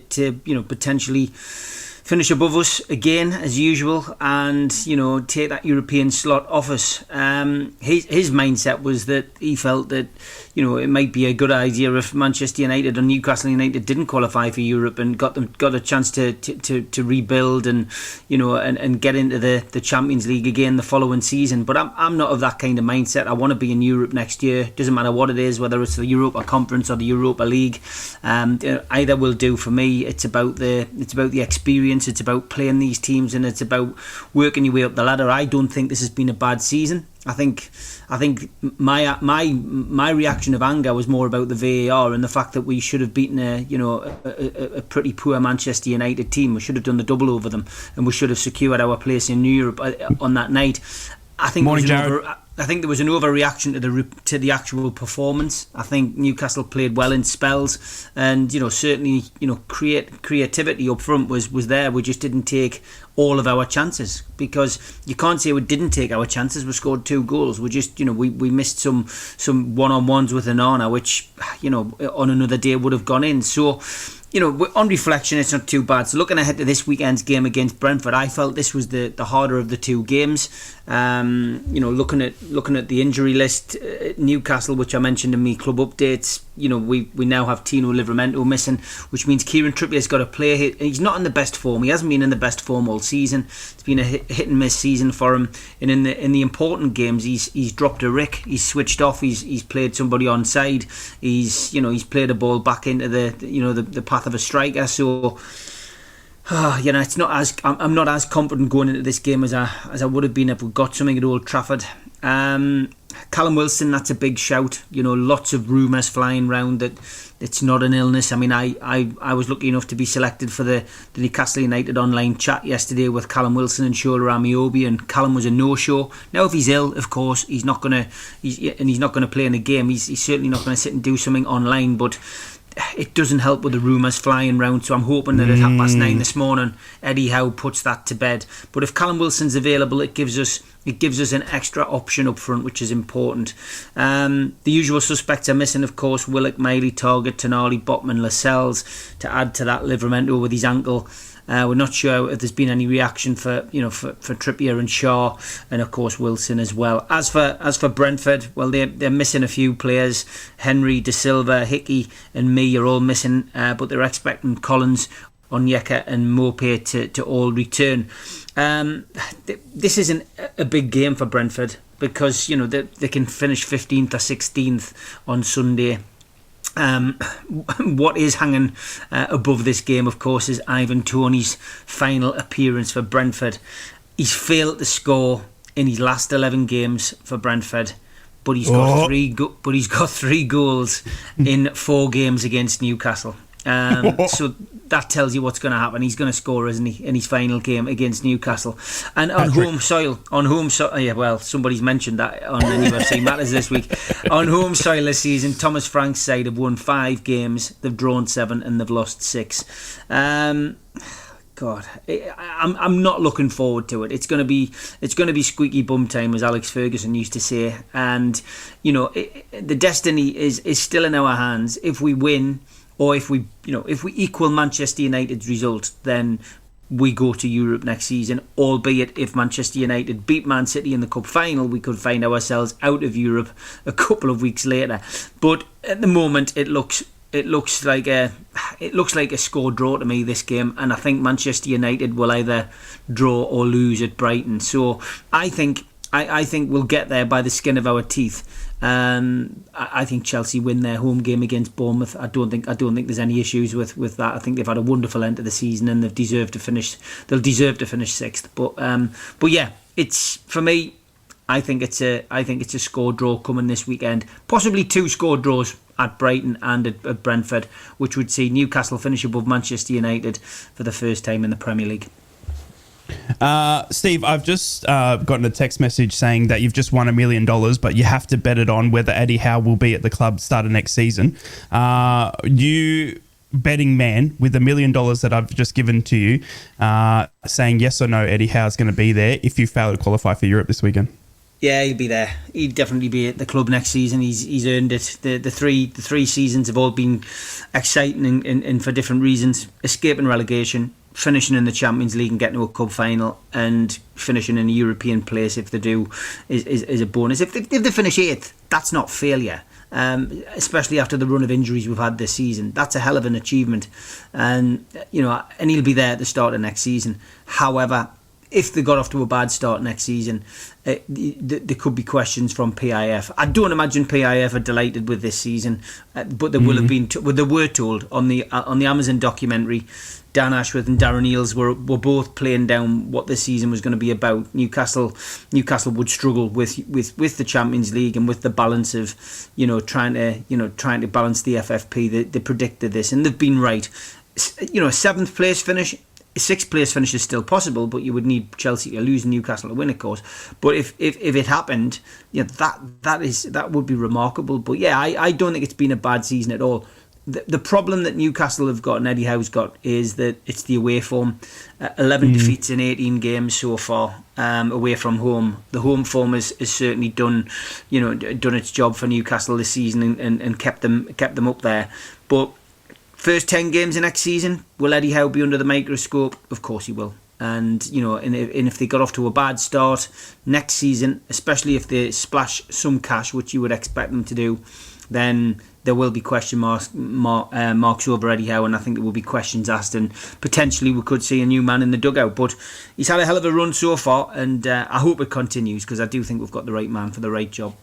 potentially finish above us again as usual, and take that European slot off us. His mindset was that he felt that it might be a good idea if Manchester United or Newcastle United didn't qualify for Europe and got a chance to rebuild and and get into the Champions League again the following season. But I'm not of that kind of mindset. I want to be in Europe next year. Doesn't matter what it is, whether it's the Europa Conference or the Europa League. Either will do for me. It's about the experience. It's about playing these teams, and it's about working your way up the ladder. I don't think this has been a bad season. I think my reaction of anger was more about the VAR and the fact that we should have beaten a pretty poor Manchester United team. We should have done the double over them, and we should have secured our place in Europe on that night. I think there was an overreaction to the actual performance. I think Newcastle played well in spells, and certainly creativity up front was there. We just didn't take all of our chances, because you can't say we didn't take our chances. We scored 2 goals. We just we missed some one-on-ones with Onana, which on another day would have gone in. So on reflection, it's not too bad. So looking ahead to this weekend's game against Brentford, I felt this was the harder of the 2 games. Looking at the injury list, Newcastle, which I mentioned in my club updates, we now have Tino Livramento missing, which means Kieran Trippier's got to play. He's not in the best form. He hasn't been in the best form all season. It's been a hit and miss season for him. And in the important games, he's dropped a rick. He's switched off. He's played somebody onside. He's played a ball back into the path of a striker. So it's not as I'm not as confident going into this game as I would have been if we got something at Old Trafford. Callum Wilson, that's a big shout. Lots of rumours flying around that it's not an illness. I mean, I was lucky enough to be selected for the Newcastle United online chat yesterday with Callum Wilson and Shola Amiobi, and Callum was a no-show. Now, if he's ill, of course, he's not gonna play in a game. He's certainly not going to sit and do something online, but it doesn't help with the rumours flying round. So I'm hoping that at 9:30 this morning, Eddie Howe puts that to bed. But if Callum Wilson's available, it gives us an extra option up front, which is important. The usual suspects are missing, of course: Willock, Miley, Target, Tonali, Botman, Lascelles, to add to that Livramento with his ankle. We're not sure if there's been any reaction for Trippier and Shaw, and of course Wilson as well. As for Brentford, well, they're missing a few players. Henry, De Silva, Hickey and me are all missing, but they're expecting Collins, Onyeka and Mopé to all return. This isn't a big game for Brentford, because they can finish 15th or 16th on Sunday. What is hanging above this game, of course, is Ivan Toney's final appearance for Brentford. He's failed to score in his last 11 games for Brentford, but he's got three goals in 4 games against Newcastle. So that tells you what's going to happen. He's going to score, isn't he, in his final game against Newcastle, and on home soil. Yeah, well, somebody's mentioned that on the UFC Matters this week. On home soil this season, Thomas Frank's side have won 5 games. They've drawn 7 and they've lost 6. God, I'm not looking forward to it. It's going to be squeaky bum time, as Alex Ferguson used to say. And the destiny is still in our hands. If we win, or if we equal Manchester United's result, then we go to Europe next season. Albeit, if Manchester United beat Man City in the cup final, we could find ourselves out of Europe a couple of weeks later. But at the moment, it looks like a score draw to me, this game, and I think Manchester United will either draw or lose at Brighton. So I think we'll get there by the skin of our teeth. I think Chelsea win their home game against Bournemouth. I don't think there's any issues with that. I think they've had a wonderful end to the season, and they'll deserve to finish 6th. But yeah, it's, for me, I think it's a score draw coming this weekend. Possibly 2 score draws at Brighton and at Brentford, which would see Newcastle finish above Manchester United for the first time in the Premier League. Steve, I've just gotten a text message saying that you've just won $1 million, but you have to bet it on whether Eddie Howe will be at the club start of next season. You betting man with $1 million that I've just given to you, saying yes or no, Eddie Howe's going to be there if you fail to qualify for Europe this weekend? Yeah, he'll be there. He'd definitely be at the club next season. He's earned it. The three seasons have all been exciting and for different reasons. Escaping relegation, finishing in the Champions League and getting to a cup final, and finishing in a European place if they do is a bonus. If they finish 8th, that's not failure. Especially after the run of injuries we've had this season, that's a hell of an achievement, and he'll be there at the start of next season. However, if they got off to a bad start next season, there could be questions from PIF. I don't imagine PIF are delighted with this season, but they will have been. They were told on the Amazon documentary. Dan Ashworth and Darren Eales were both playing down what this season was going to be about. Newcastle would struggle with the Champions League and with the balance of trying to balance the FFP. They predicted this, and they've been right. A 7th place finish. A 6th place finish is still possible, but you would need Chelsea to lose and Newcastle to win, of course. But if it happened, that would be remarkable. But yeah, I don't think it's been a bad season at all. The problem that Newcastle have got and Eddie Howe's got is that it's the away form. 11 defeats in 18 games so far away from home. The home form has certainly done its job for Newcastle this season and kept them up there. But first 10 games of next season, will Eddie Howe be under the microscope? Of course he will. And if they got off to a bad start next season, especially if they splash some cash, which you would expect them to do, then there will be question marks over Eddie Howe, and I think there will be questions asked, and potentially we could see a new man in the dugout. But he's had a hell of a run so far, and I hope it continues, because I do think we've got the right man for the right job.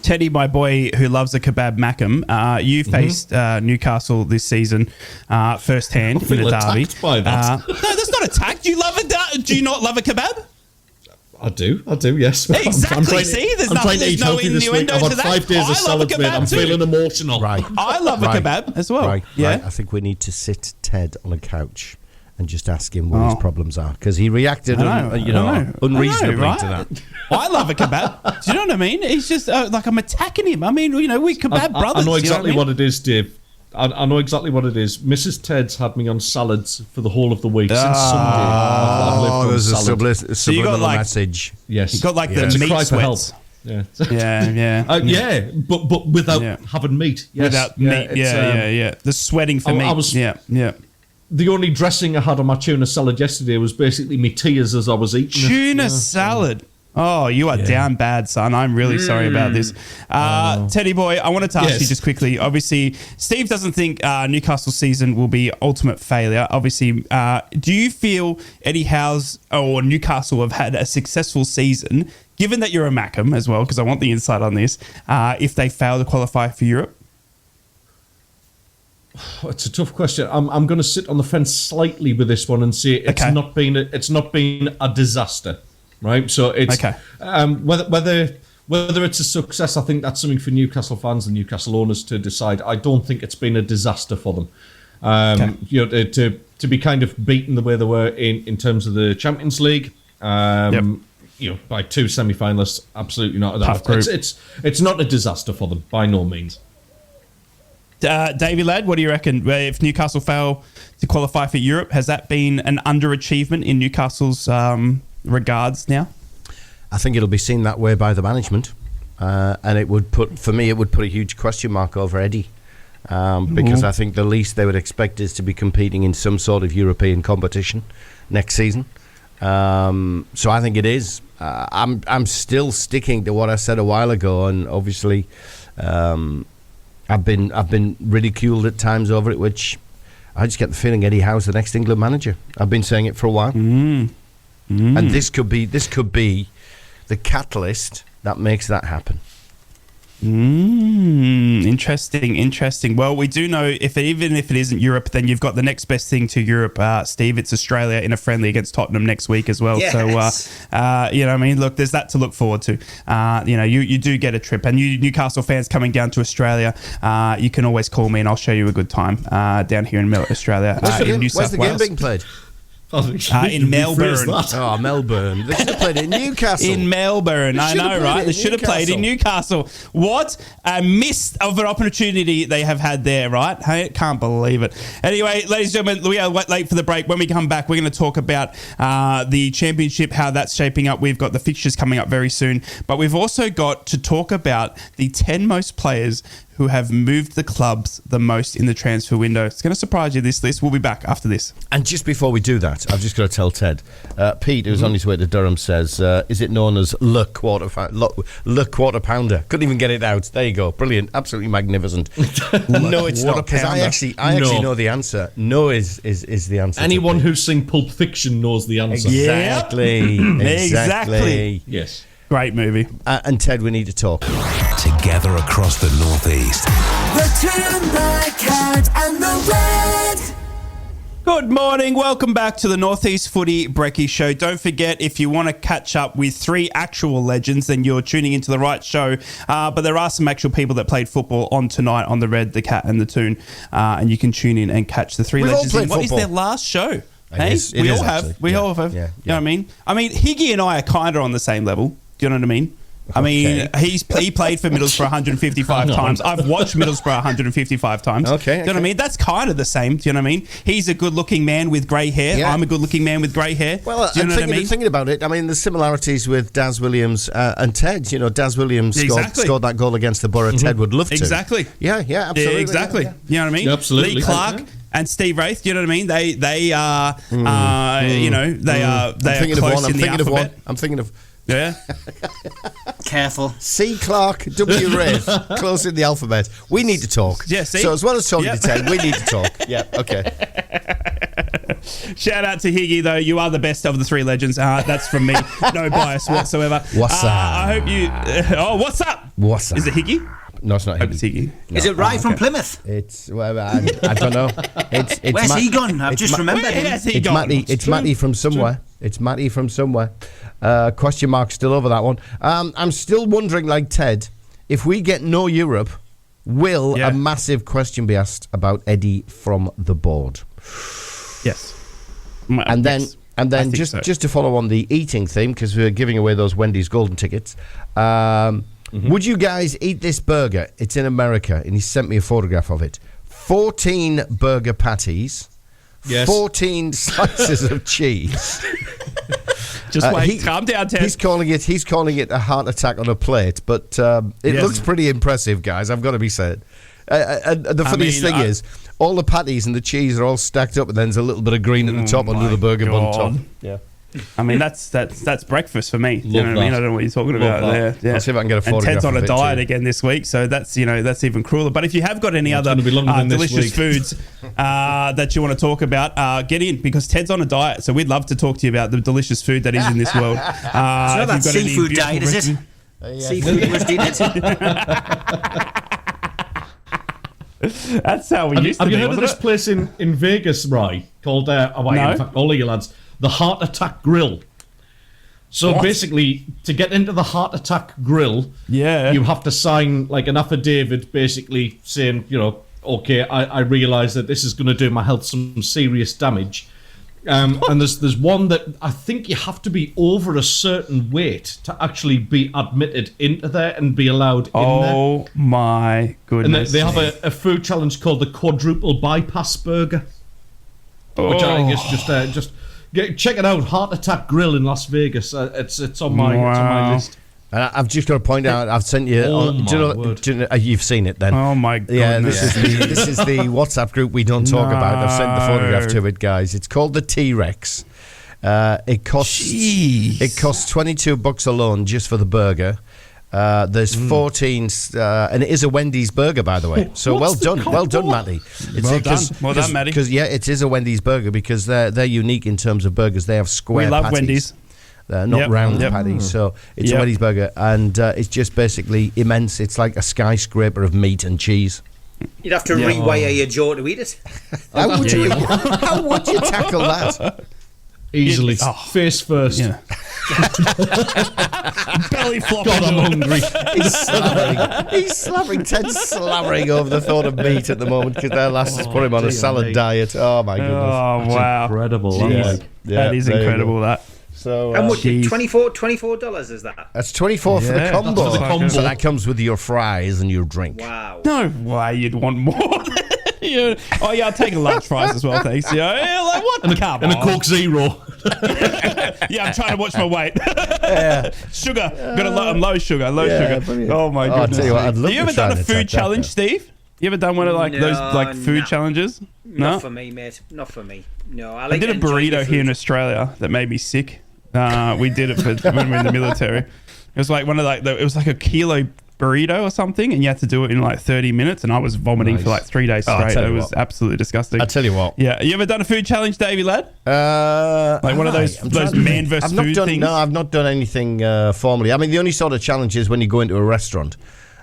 Teddy, my boy who loves a kebab, Mackem, you faced Newcastle this season firsthand in a derby. By that. No, that's not attacked. Do you not love a kebab? I do, yes. Exactly. There's I'm trying to eat no healthy this week. I've had 5 days of salad, mate. I'm feeling emotional. Right. I love a kebab as well. Right. I think we need to sit Ted on a couch and just ask him what his problems are, because he reacted unreasonably to that. I love a kebab. Do you know what I mean? He's just like I'm attacking him. I mean, we're kebab brothers. I know exactly what it is, Dave. I know exactly what it is. Mrs. Ted's had me on salads for the whole of the week since Sunday. I've lived on there's salad. a subliminal message. Yes, you got the meat cry for help. sweats. Yeah, but without having meat. Yes. Without meat. The sweating for meat. The only dressing I had on my tuna salad yesterday was basically me tears as I was eating tuna salad. Oh, you are down bad, son. I'm really sorry about this. Teddy boy, I wanted to ask you just quickly. Obviously, Steve doesn't think Newcastle's season will be ultimate failure. Obviously, do you feel Eddie Howe's or Newcastle have had a successful season, given that you're a Mackem as well, because I want the insight on this, if they fail to qualify for Europe? It's a tough question. I'm going to sit on the fence slightly with this one and say it's not been a disaster. Right, so it's whether it's a success, I think that's something for Newcastle fans and Newcastle owners to decide. I don't think it's been a disaster for them. To be kind of beaten the way they were in terms of the Champions League, by 2 semi-finalists, absolutely not. It's not a disaster for them by no means. Davey-Lad, what do you reckon? If Newcastle fail to qualify for Europe, has that been an underachievement in Newcastle's regards now? I think it'll be seen that way by the management, and it would put a huge question mark over Eddie, because I think the least they would expect is to be competing in some sort of European competition next season. So I think it is. I'm still sticking to what I said a while ago, and obviously I've been ridiculed at times over it, which I just get the feeling Eddie Howe's the next England manager. I've been saying it for a while. And this could be the catalyst that makes that happen. Interesting. Well, we do know even if it isn't Europe, then you've got the next best thing to Europe, Steve. It's Australia in a friendly against Tottenham next week as well. Yes. So, look, there's that to look forward to. You do get a trip, and you Newcastle fans coming down to Australia, you can always call me and I'll show you a good time down here in Australia. Where's the game being played? in Melbourne. Oh, Melbourne. They should have played in Newcastle. In Melbourne, I know, right? They should have played in Newcastle. What a miss of an opportunity they have had there, right? I can't believe it. Anyway, ladies and gentlemen, we are late for the break. When we come back, we're going to talk about the championship, how that's shaping up. We've got the fixtures coming up very soon, but we've also got to talk about the 10 most players who have moved the clubs the most in the transfer window. It's going to surprise you, this list. We'll be back after this. And just before we do that, I've just got to tell Ted. Pete, who's on his way to Durham, says, is it known as Le Quarter Pounder? Couldn't even get it out. There you go. Brilliant. Absolutely magnificent. No, it's not. Because I actually know the answer. No is the answer. Anyone who's seen Pulp Fiction knows the answer. Exactly. Exactly. Yes. Great movie. And Ted, we need to talk. Together across the North East. The Toon, the Cat, and the Red. Good morning. Welcome back to the North East Footy Brekky Show. Don't forget, if you want to catch up with 3 actual legends, then you're tuning into the right show. But there are some actual people that played football on tonight on the Red, the Cat, and the Toon. And you can tune in and catch the 3 We've legends. all played What is football. their last show? We all have. We all have. Yeah. You know what I mean? I mean, Higgy and I are kind of on the same level. Do you know what I mean? I mean, he played for Middlesbrough 155 times. I've watched Middlesbrough 155 times. Okay. Do you know what I mean? That's kind of the same. Do you know what I mean? He's a good-looking man with grey hair. Yeah. I'm a good-looking man with grey hair. Well, do you know what I mean? Thinking about it, I mean, there's similarities with Daz Williams and Ted. You know, Daz Williams scored that goal against the Borough. Ted would love to. Exactly. Yeah, absolutely. Exactly. Yeah. You know what I mean? Absolutely. Lee Clark and Steve Wraith. Do you know what I mean? They are. You know, they are. They are close in the alphabet. I'm thinking of. Yeah. Careful. C. Clark, W. Wraith, close in the alphabet. We need to talk. Yeah, see? So as well as talking to Ted, we need to talk. Yeah, okay. Shout out to Higgy, though. You are the best of the 3 legends. That's from me. No bias whatsoever. What's up? I hope you... what's up? What's up? Is it Higgy? No, it's not I hope it's Higgy. Higgy. Is it Rye from Plymouth? It's, well, I don't know. It's Where's he gone? I've just remembered him. Where's he It's gone? Matty from somewhere. It's Matty from somewhere. Question mark still over that one. I'm still wondering, like Ted, if we get no Europe, will a massive question be asked about Eddie from the board? Yes. And then just to follow on the eating theme, because we're giving away those Wendy's golden tickets. Would you guys eat this burger? It's in America, and he sent me a photograph of it. 14 burger patties. Yes. 14 slices of cheese. Just wait. Calm down, Ted. He's calling it a heart attack on a plate, but it looks pretty impressive, guys. I've got to be said. And the funniest thing is, all the patties and the cheese are all stacked up, and then there's a little bit of green at the top under the burger bun top. Yeah. I mean, that's breakfast for me. You know what I mean? I don't know what you're talking about there. Yeah. I'll see if I can get a photograph. And Ted's on of a it diet too. again this week, so that's even crueler. But if you have got any other delicious foods that you want to talk about, get in, because Ted's on a diet. So we'd love to talk to you about the delicious food that is in this world. It's not that seafood diet, is it? Seafood was it? That's how we used to be. Have you heard of this place in Vegas, Rye, called, in fact, all of you lads, the Heart Attack Grill? So basically, to get into the Heart Attack Grill, you have to sign like an affidavit basically saying, you know, okay, I realise that this is going to do my health some serious damage. And there's one that I think you have to be over a certain weight to actually be admitted into there and be allowed in there. Oh my goodness! And they have a food challenge called the Quadruple Bypass Burger, which I think is just check it out. Heart Attack Grill in Las Vegas. It's on my list. And I've just got to point out, I've sent you. You've seen it then. Oh my goodness! Yeah, this is the WhatsApp group we don't talk about. I've sent the photograph to it, guys. It's called the T-Rex. It costs $22 alone just for the burger. There's 14, and it is a Wendy's burger, by the way. So well done, Matty. Well done, Matty. Because it is a Wendy's burger because they're unique in terms of burgers. They have square. We love patties. Wendy's. Not round patties, so it's a Wendy's burger, and it's just basically immense. It's like a skyscraper of meat and cheese. You'd have to rewire your jaw to eat it. How would you tackle that? Easily. Face first. Yeah. Belly flopping. God, I'm hungry. He's slammering. Ted's slammering over the thought of meat at the moment because their lass has put him on a salad diet. Oh my goodness! Oh wow, incredible. That is incredible. That. So and what? $24 is that? That's 24 for the combo. For the combo. So that comes with your fries and your drink. Wow. No way you'd want more. Oh yeah, I'll take a large fries as well, thanks. Yeah, like what? And a Coke Zero. Yeah, I'm trying to watch my weight. Sugar, I'm low sugar. Brilliant. Oh my goodness. I'll tell you what, I'd love Have you ever to try done a and food attack challenge, that. Steve? You ever done one of those food challenges? Not for me, mate. Not for me. No, I did a burrito here in Australia that made me sick. We did it when we were in the military. It was like it was like a kilo burrito or something, and you had to do it in like 30 minutes, and I was vomiting for like 3 days straight. It was absolutely disgusting. I tell you what. Yeah, you ever done a food challenge, Davey-Lad? Like one of those man versus food things? No, I've not done anything formally. I mean, the only sort of challenge is when you go into a restaurant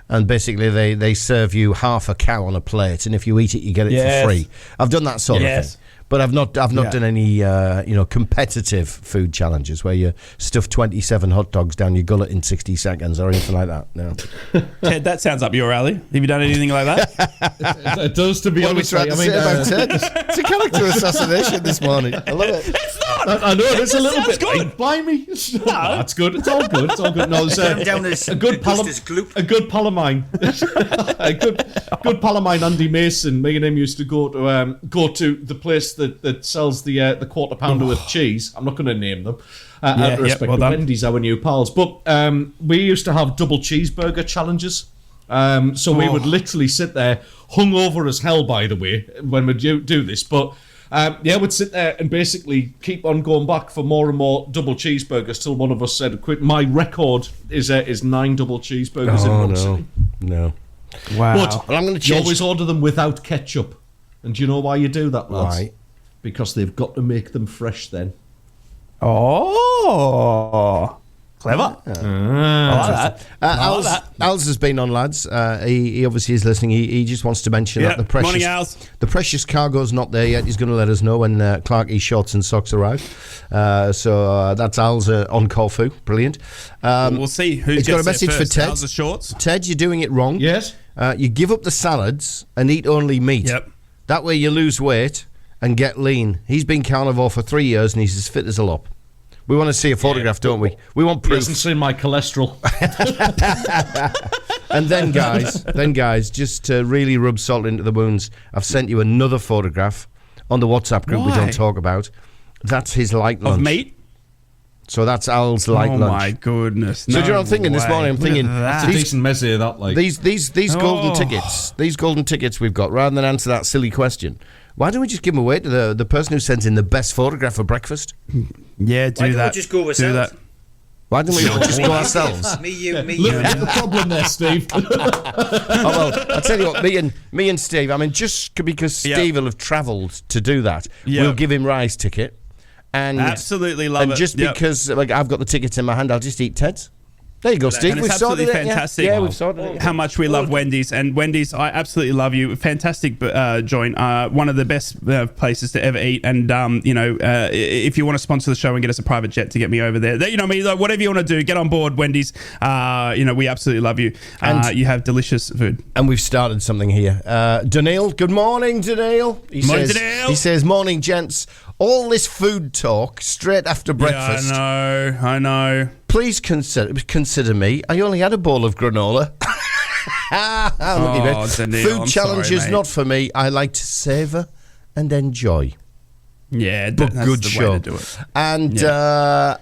and basically they serve you half a cow on a plate, and if you eat it, you get it for free. I've done that sort of thing. But I've not done any competitive food challenges where you stuff 27 hot dogs down your gullet in 60 seconds or anything like that. No. Ted, that sounds up your alley. Have you done anything like that? It does, to be honest. About Ted? It's a character assassination this morning. I love it. It's not. I know it's a little bit. good. Blimey. No, it's good. It's all good. It's all good. No, it's a good pal of mine. a good pal of mine, Andy Mason. Me and him used to go to the place that sells the quarter pounder with cheese. I'm not going to name them. Out of respect to Wendy's, our new pals. But we used to have double cheeseburger challenges. So we would literally sit there, hungover as hell, by the way, when we do this. But we'd sit there and basically keep on going back for more and more double cheeseburgers till one of us said, "Quit." My record is 9 double cheeseburgers in one sitting. No. Wow. But I'm going to you always order them without ketchup. And do you know why you do that, lads? Why? Because they've got to make them fresh then. Oh, clever. I like that. Als has been on, lads. He obviously is listening. He just wants to mention that the precious cargo's not there yet. He's going to let us know when Clarkie's shorts and socks arrive. So that's Al's on Corfu. Brilliant. We'll see who he's gets got a message for Ted. Al's shorts. Ted, you're doing it wrong. Yes. You give up the salads and eat only meat. Yep. That way you lose weight and get lean. He's been carnivore for 3 years and he's as fit as a lop. We want to see a photograph, don't we? We want proof. He hasn't seen my cholesterol. And then, guys, just to really rub salt into the wounds, I've sent you another photograph on the WhatsApp group we don't talk about. That's his light lunch. Of meat? So that's Al's light lunch. Oh my goodness! So do you know what I'm thinking this morning? I'm thinking That's a decent mezze, that like these golden tickets we've got. Rather than answer that silly question, why don't we just give them away to the person who sent in the best photograph for breakfast? Yeah, do that. Why don't we just go ourselves? Why don't we just go ourselves? Me, you. Look at the problem there, Steve. I'll tell you what. Me and Steve. I mean, just because Steve will have travelled to do that, we'll give him Rye's ticket. And absolutely love it. And just because I've got the tickets in my hand, I'll just eat Ted's. There you go, Steve. We've absolutely fantastic. Yeah, we've sorted it. How much we love Wendy's. And Wendy's, I absolutely love you. Fantastic joint. One of the best places to ever eat. And, if you want to sponsor the show and get us a private jet to get me over there, whatever you want to do, get on board, Wendy's. We absolutely love you. And you have delicious food. And we've started something here. Daniil, good morning, Daniil. He says, morning, gents. All this food talk straight after breakfast. Yeah, I know. Please consider me. I only had a bowl of granola. Food challenges not for me. I like to savour and enjoy. Yeah, but that's good the show. way to do it.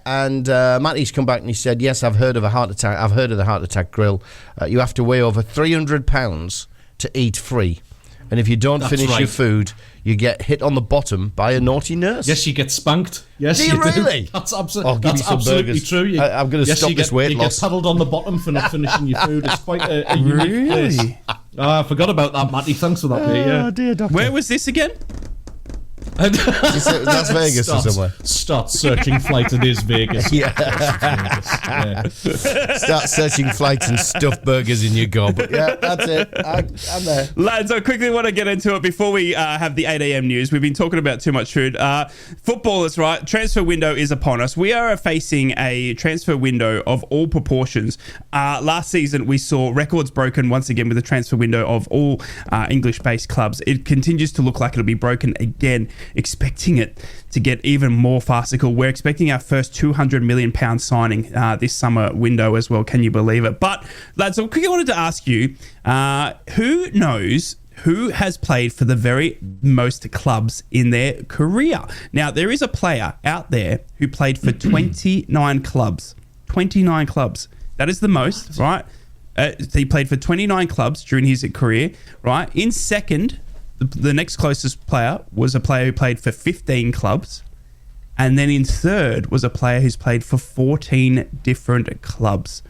And Matty's come back and he said, yes, I've heard of a heart attack. I've heard of the heart attack grill. You have to weigh over 300 pounds to eat free. And if you don't finish your food, you get hit on the bottom by a naughty nurse. Yes, you get spanked. Yes, do you really? That's absolutely true. I'm going to stop this weight loss. You get paddled on the bottom for not finishing your food. It's quite a unique place. I forgot about that, Matty. Thanks for that, mate. Yeah. Dear doctor. Where was this again? Las Vegas or somewhere. Start searching flight. It is Vegas. Yeah. It's Vegas. Yeah. Start searching flights and stuffed burgers in your gob. Yeah, that's it. I'm there. Lads, I quickly want to get into it before we have the 8 a.m. news. We've been talking about too much food. Footballers, right? Transfer window is upon us. We are facing a transfer window of all proportions. Last season, we saw records broken once again with the transfer window of all English-based clubs. It continues to look like it'll be broken again, expecting it to get even more farcical. We're expecting our first £200 million signing this summer window as well. Can you believe it? But, lads, I quickly wanted to ask you, who knows who has played for the very most clubs in their career? Now, there is a player out there who played for 29 clubs. 29 clubs. That is the most, right? He played for 29 clubs during his career, right? In second, the next closest player was a player who played for 15 clubs. And then in third was a player who's played for 14 different clubs,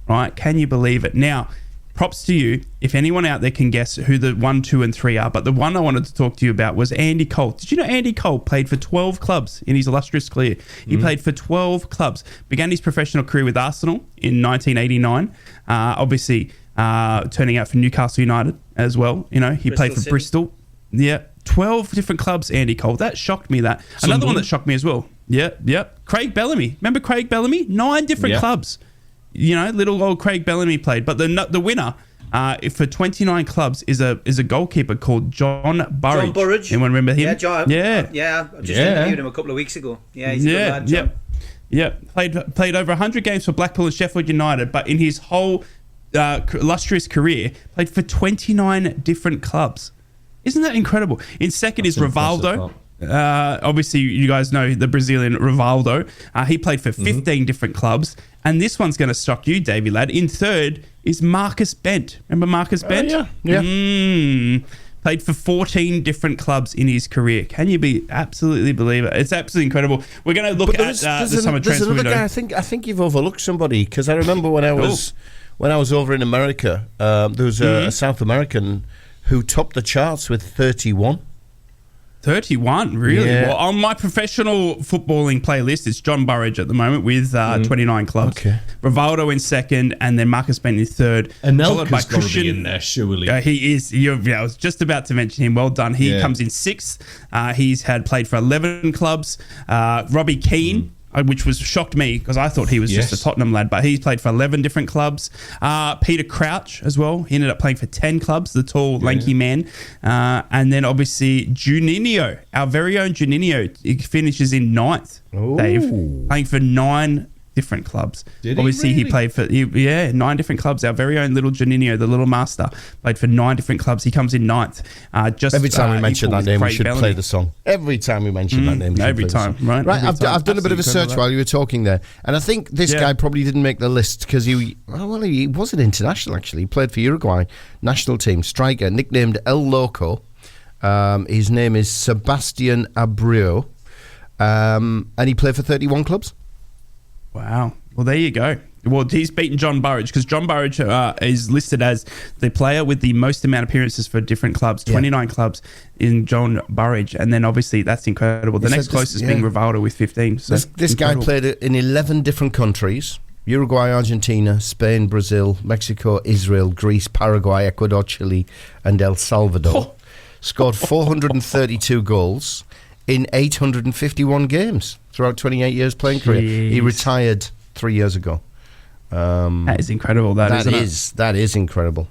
right? Can you believe it? Now, props to you if anyone out there can guess who the 1, 2, and 3 are. But the one I wanted to talk to you about was Andy Cole. Did you know Andy Cole played for 12 clubs in his illustrious career? He played for 12 clubs. Began his professional career with Arsenal in 1989. Obviously, turning out for Newcastle United as well. You know, he played for Bristol. Yeah, 12 different clubs, Andy Cole. That shocked me, that. Another one that shocked me as well. Yeah. Craig Bellamy. Remember Craig Bellamy? 9 different clubs. You know, little old Craig Bellamy played. But the winner for 29 clubs is a goalkeeper called John Burridge. John Burridge. Anyone remember him? Yeah, John. Yeah. I just interviewed him a couple of weeks ago. Yeah, he's a good lad, John. Yeah. Played over 100 games for Blackpool and Sheffield United, but in his whole illustrious career, played for 29 different clubs. Isn't that incredible? In second is Rivaldo. Obviously, you guys know the Brazilian Rivaldo. He played for 15 different clubs. And this one's going to shock you, Davey-Lad. In third is Marcus Bent. Remember Marcus Bent? Yeah. Played for 14 different clubs in his career. Can you absolutely believe it? It's absolutely incredible. We're going to look at the summer transfer window. Guy, I think you've overlooked somebody, because I remember when I was over in America, there was a South American who topped the charts with 31. 31, really? Yeah. Well, on my professional footballing playlist, it's John Burridge at the moment with 29 clubs. Okay. Rivaldo in second, and then Marcus Bent in third. Anelka's got to be in there, surely. He is. I was just about to mention him. Well done. He comes in sixth. He's played for 11 clubs. Robbie Keane, which shocked me because I thought he was just a Tottenham lad, but he's played for 11 different clubs. Peter Crouch as well. He ended up playing for 10 clubs, the tall, lanky man. And then obviously Juninho, our very own Juninho, he finishes in ninth, Dave, playing for 9 different clubs. Obviously, he played for 9 different clubs. Our very own little Juninho, the little master, played for 9 different clubs. He comes in ninth. Every time we mention that name, we should play the song. Every time we mention that name, every time, right? I've done a bit of a search while you were talking there, and I think this guy probably didn't make the list because he wasn't international. Actually, he played for Uruguay national team, striker nicknamed El Loco. His name is Sebastian Abreu, and he played for 31 clubs. Wow. Well, there you go. Well, he's beaten John Burridge because John Burridge is listed as the player with the most amount of appearances for different clubs, 29 clubs in John Burridge. And then obviously that's incredible. The next closest being Rivaldo with 15. So this guy played in 11 different countries: Uruguay, Argentina, Spain, Brazil, Mexico, Israel, Greece, Paraguay, Ecuador, Chile, and El Salvador. Scored 432 goals in 851 games throughout 28 years playing career. He retired 3 years ago. That is incredible. That is incredible.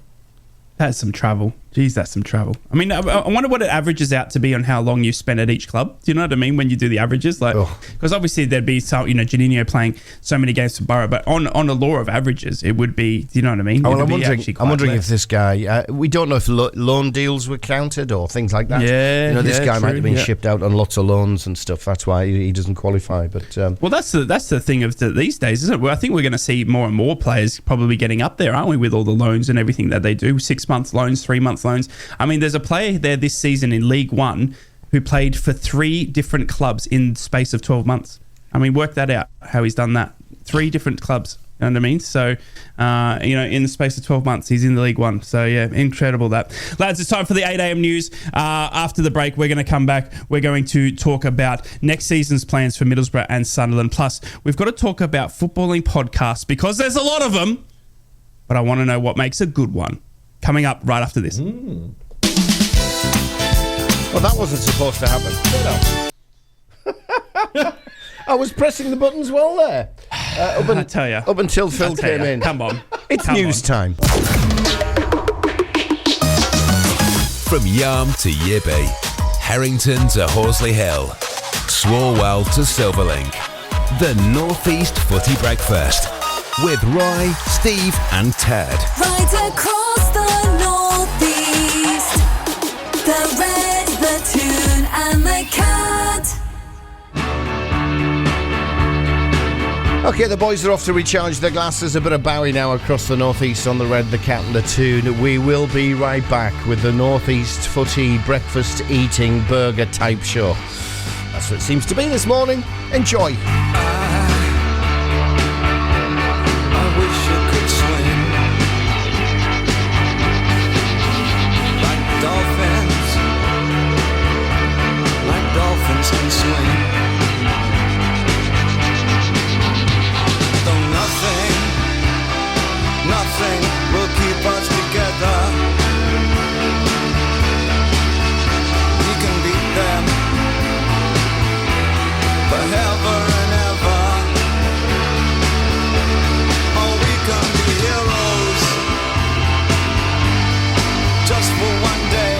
That's some travel. Jeez, that's some travel. I mean, I wonder what it averages out to be on how long you spend at each club. Do you know what I mean when you do the averages? Like, because obviously there'd be some, Juninho playing so many games for Borough, but on a law of averages, it would be. Do you know what I mean? I'm wondering if this guy. We don't know if loan deals were counted or things like that. Yeah, this guy might have been shipped out on lots of loans and stuff. That's why he doesn't qualify. But well, that's the thing of these days, isn't it? Well, I think we're going to see more and more players probably getting up there, aren't we? With all the loans and everything that they do, 6 month loans, 3 month loans. I mean, there's a player there this season in League One who played for 3 different clubs in the space of 12 months. I mean, work that out, how he's done that. 3 different clubs. You know what I mean? So, in the space of 12 months, he's in the League One. So, yeah, incredible that. Lads, it's time for the 8 a.m. news. After the break, we're going to come back. We're going to talk about next season's plans for Middlesbrough and Sunderland. Plus, we've got to talk about footballing podcasts because there's a lot of them. But I want to know what makes a good one. Coming up right after this. Well, that wasn't supposed to happen. I was pressing the buttons well there. I tell you. Up until Phil came in. Come on. It's news time. From Yarm to Yibby, Harrington to Horsley Hill, Swarwell to Silverlink. The North East Footy Breakfast with Roy, Steve and Ted. Right across the North East, the Red, the Toon and the Cat. Okay, the boys are off to recharge their glasses. A bit of Bowie now across the northeast on the Red, the Cat and the Toon. We will be right back with the Northeast Footy Breakfast Eating Burger type show. That's what it seems to be this morning. Enjoy. I wish I could swim like dolphins can swim. Nothing will keep us together. We can beat them forever and ever. Or we can be heroes just for one day.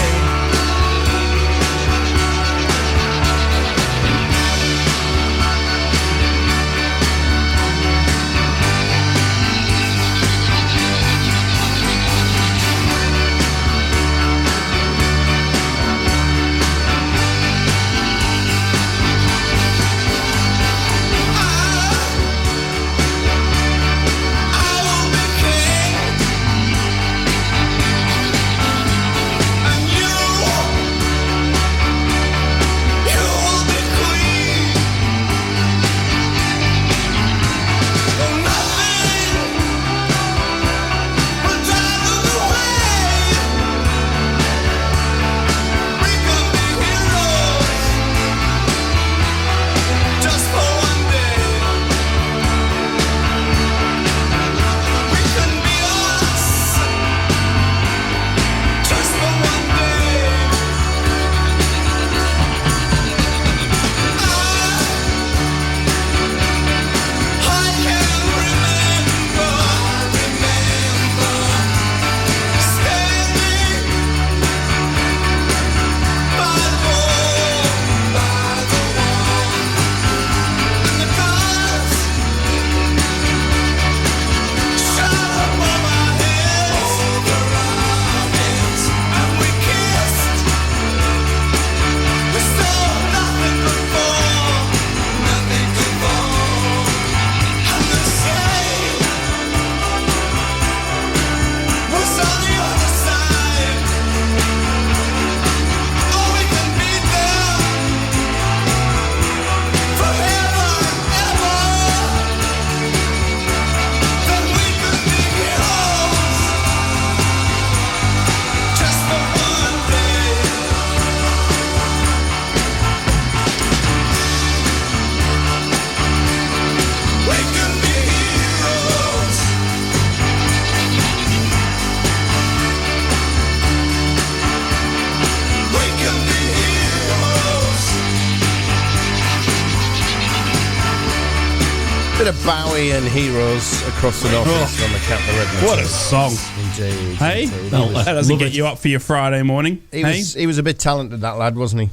Bit of Bowie and Heroes across the northeast on the Cat and the Red. What a song. Indeed. Hey? That doesn't get you up for your Friday morning. He was a bit talented, that lad, wasn't he?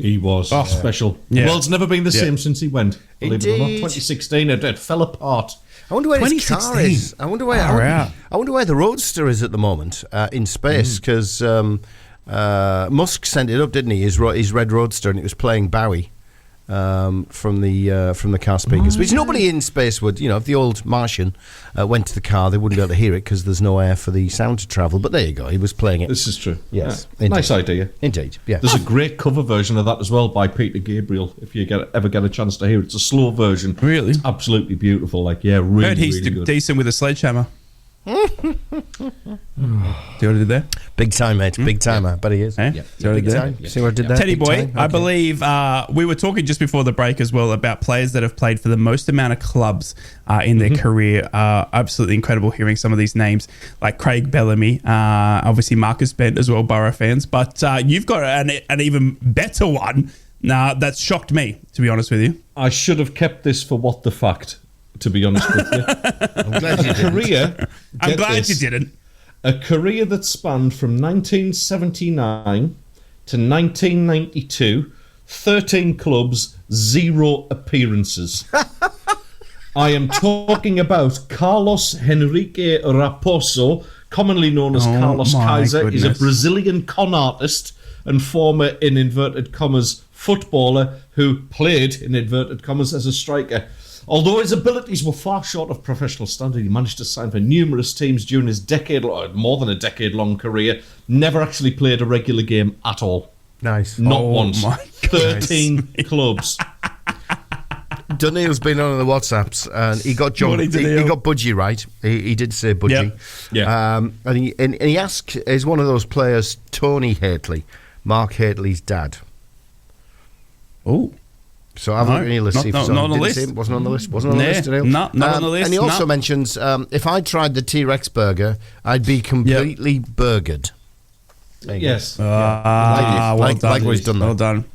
He was special. Yeah. The world's never been the same since he went. Believe it or not. Indeed. 2016, it fell apart. I wonder where his car is. I wonder where the Roadster is at the moment in space, because Musk sent it up, didn't he? His red Roadster, and it was playing Bowie. from the car speakers, which nobody in space would. If the old Martian went to the car, they wouldn't be able to hear it because there's no air for the sound to travel. But there you go, he was playing it. This is true. Yes, nice idea. Indeed, yeah. There's a great cover version of that as well by Peter Gabriel. If you ever get a chance to hear it, it's a slow version. Really, it's absolutely beautiful. Really, heard he's really good. Decent with a sledgehammer. See what I did there? Big time, mate. Big time. I bet he is. Yeah. See what I did there? See what I did there? Teddy Big boy, time? I Okay. believe we were talking just before the break as well about players that have played for the most amount of clubs in their career. Absolutely incredible hearing some of these names like Craig Bellamy, obviously Marcus Bent as well, Borough fans. But you've got an even better one that's shocked me, to be honest with you. I should have kept this for what the fact, to be honest with you. I'm glad you didn't. I'm glad you didn't. A career that spanned from 1979 to 1992, 13 clubs, 0 appearances. I am talking about Carlos Henrique Raposo, commonly known as Carlos Kaiser. Goodness. He's a Brazilian con artist and former, in inverted commas, footballer who played, in inverted commas, as a striker. Although his abilities were far short of professional standard, he managed to sign for numerous teams during his more than a decade-long career. Never actually played a regular game at all. Nice. Not once. My 13 clubs. Dunneil's been on the WhatsApps and he got John. He got Budgie right. He did say Budgie. Yeah. And he asked, is one of those players Tony Haitley, Mark Haitley's dad? Oh. So have a look at your list. Not on the list. Wasn't on the list. Wasn't on the list today. Not on the list. And he also mentions, if I tried the T-Rex burger, I'd be completely burgered. Yes. Well done. Like what he's done there. Well done.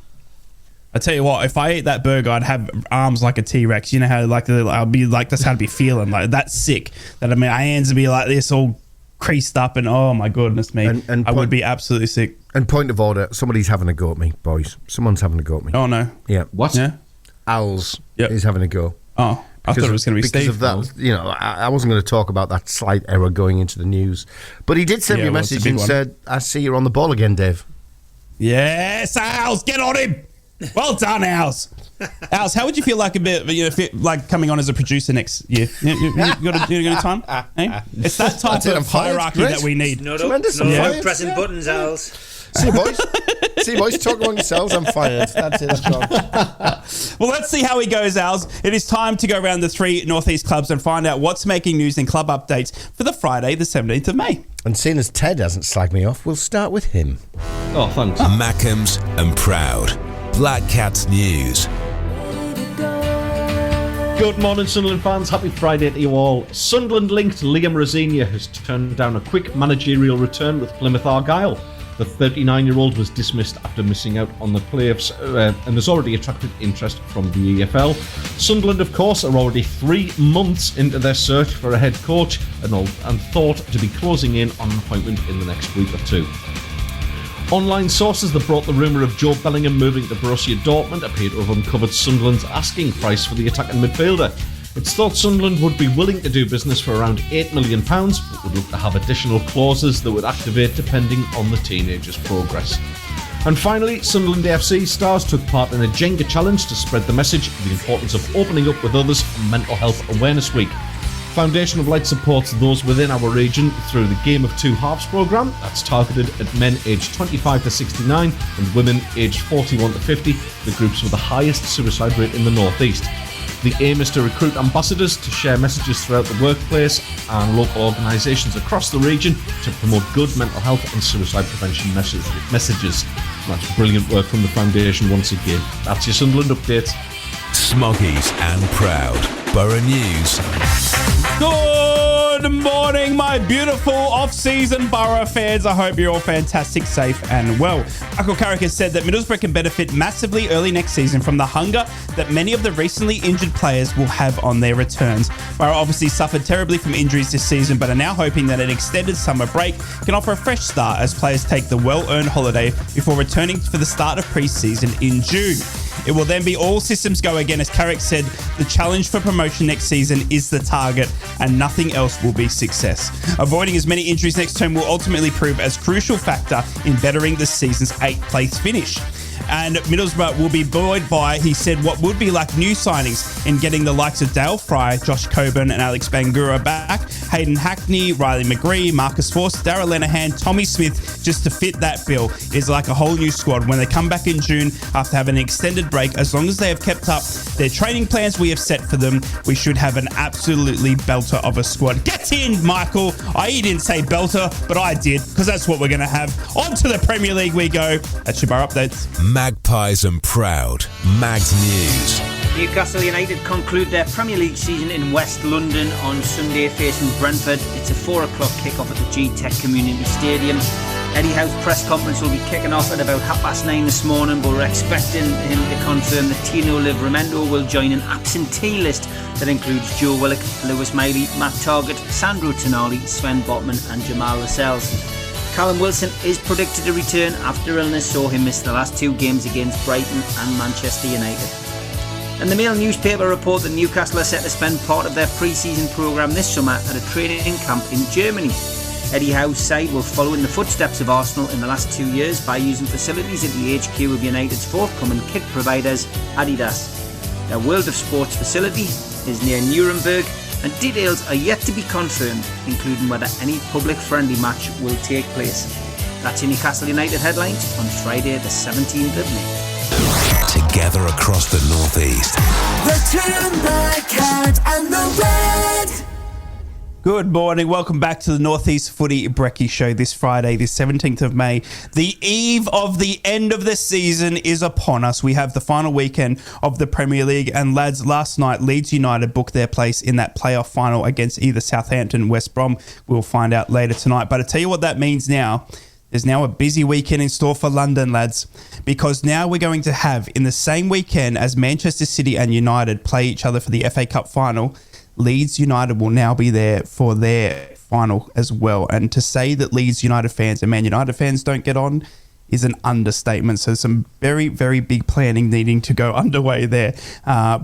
I tell you what, if I ate that burger, I'd have arms like a T-Rex. You know how I'll be like, that's how I'd be feeling. Like that's sick. That my hands would be like this, all creased up, and oh my goodness me, I would be absolutely sick. And point of order, somebody's having a go at me, boys. Someone's having a go at me. Oh no. Yeah. What? Yeah. Owls is having a go. Oh, I thought it was going to be because Steve. of that. I wasn't going to talk about that slight error going into the news, but he did send me a message and said, "I see you're on the ball again, Dave." Yes, Owls, get on him. Well done, Owls. Owls, how would you feel like like coming on as a producer next year? You got a time? Hey? It's that type of hierarchy that we need. No, pressing buttons, Owls. See, boys, talk among yourselves. I'm fired. That's it. That's gone. Well, let's see how he goes, Owls. It is time to go around the 3 North East clubs and find out what's making news in club updates for the Friday, the 17th of May. And seeing as Ted hasn't slagged me off, we'll start with him. Oh, thanks. Mackems and Proud. Black Cats News. Good morning, Sunderland fans. Happy Friday to you all. Sunderland-linked Liam Rosenia has turned down a quick managerial return with Plymouth Argyle. The 39-year-old was dismissed after missing out on the playoffs and has already attracted interest from the EFL. Sunderland, of course, are already 3 months into their search for a head coach and thought to be closing in on an appointment in the next week or two. Online sources that brought the rumour of Joe Bellingham moving to Borussia Dortmund appear to have uncovered Sunderland's asking price for the attacking midfielder. It's thought Sunderland would be willing to do business for around £8 million, but would look to have additional clauses that would activate depending on the teenager's progress. And finally, Sunderland AFC stars took part in a Jenga challenge to spread the message of the importance of opening up with others on Mental Health Awareness Week. Foundation of Light supports those within our region through the Game of Two Halves programme that's targeted at men aged 25 to 69 and women aged 41 to 50, the groups with the highest suicide rate in the North East. The aim is to recruit ambassadors to share messages throughout the workplace and local organisations across the region to promote good mental health and suicide prevention messages. That's brilliant work from the Foundation once again. That's your Sunderland update. Smoggies and Proud. Borough News. Good morning, my beautiful off-season Borough fans. I hope you're all fantastic, safe and well. Uncle Carrick has said that Middlesbrough can benefit massively early next season from the hunger that many of the recently injured players will have on their returns. Borough obviously suffered terribly from injuries this season, but are now hoping that an extended summer break can offer a fresh start as players take the well-earned holiday before returning for the start of pre-season in June. It will then be all systems go again. As Carrick said, the challenge for promotion next season is the target and nothing else will be success. Avoiding as many injuries next term will ultimately prove as crucial factor in bettering the season's 8th place finish. And Middlesbrough will be buoyed by, he said, what would be like new signings in getting the likes of Dale Fry, Josh Coburn and Alex Bangura back, Hayden Hackney, Riley McGree, Marcus Force, Darragh Lenihan, Tommy Smith, just to fit that bill is like a whole new squad. When they come back in June after having an extended break, as long as they have kept up their training plans we have set for them, we should have an absolutely belter of a squad. Get in, Michael. I didn't say belter, but I did, because that's what we're going to have. On to the Premier League we go. That's your bar updates. Magpies and proud. Mags News. Newcastle United conclude their Premier League season in West London on Sunday facing Brentford. It's a 4 o'clock kick-off at the G-Tech Community Stadium. Eddie Howe's press conference will be kicking off at about 9:30 this morning, but we're expecting him to confirm that Tino Livramento will join an absentee list that includes Joe Willock, Lewis Miley, Matt Targett, Sandro Tonali, Sven Botman and Jamal Lascelles. Callum Wilson is predicted to return after illness, saw him miss the last 2 games against Brighton and Manchester United. And the Mail newspaper report that Newcastle are set to spend part of their pre-season programme this summer at a training camp in Germany. Eddie Howe's side will follow in the footsteps of Arsenal in the last 2 years by using facilities at the HQ of United's forthcoming kit providers, Adidas. Their World of Sports facility is near Nuremberg, and details are yet to be confirmed, including whether any public-friendly match will take place. That's your Newcastle United headlines on Friday the 17th of May. Together across the North East. The tune, the cat, and the red. Good morning. Welcome back to the North East Footy Brekky Show this Friday, the 17th of May. The eve of the end of the season is upon us. We have the final weekend of the Premier League, and lads, last night Leeds United booked their place in that playoff final against either Southampton or West Brom. We'll find out later tonight. But I tell you what that means now. There's now a busy weekend in store for London, lads, because now we're going to have, in the same weekend as Manchester City and United play each other for the FA Cup final, Leeds United will now be there for their final as well. And to say that Leeds United fans and Man United fans don't get on is an understatement. So some very, very big planning needing to go underway there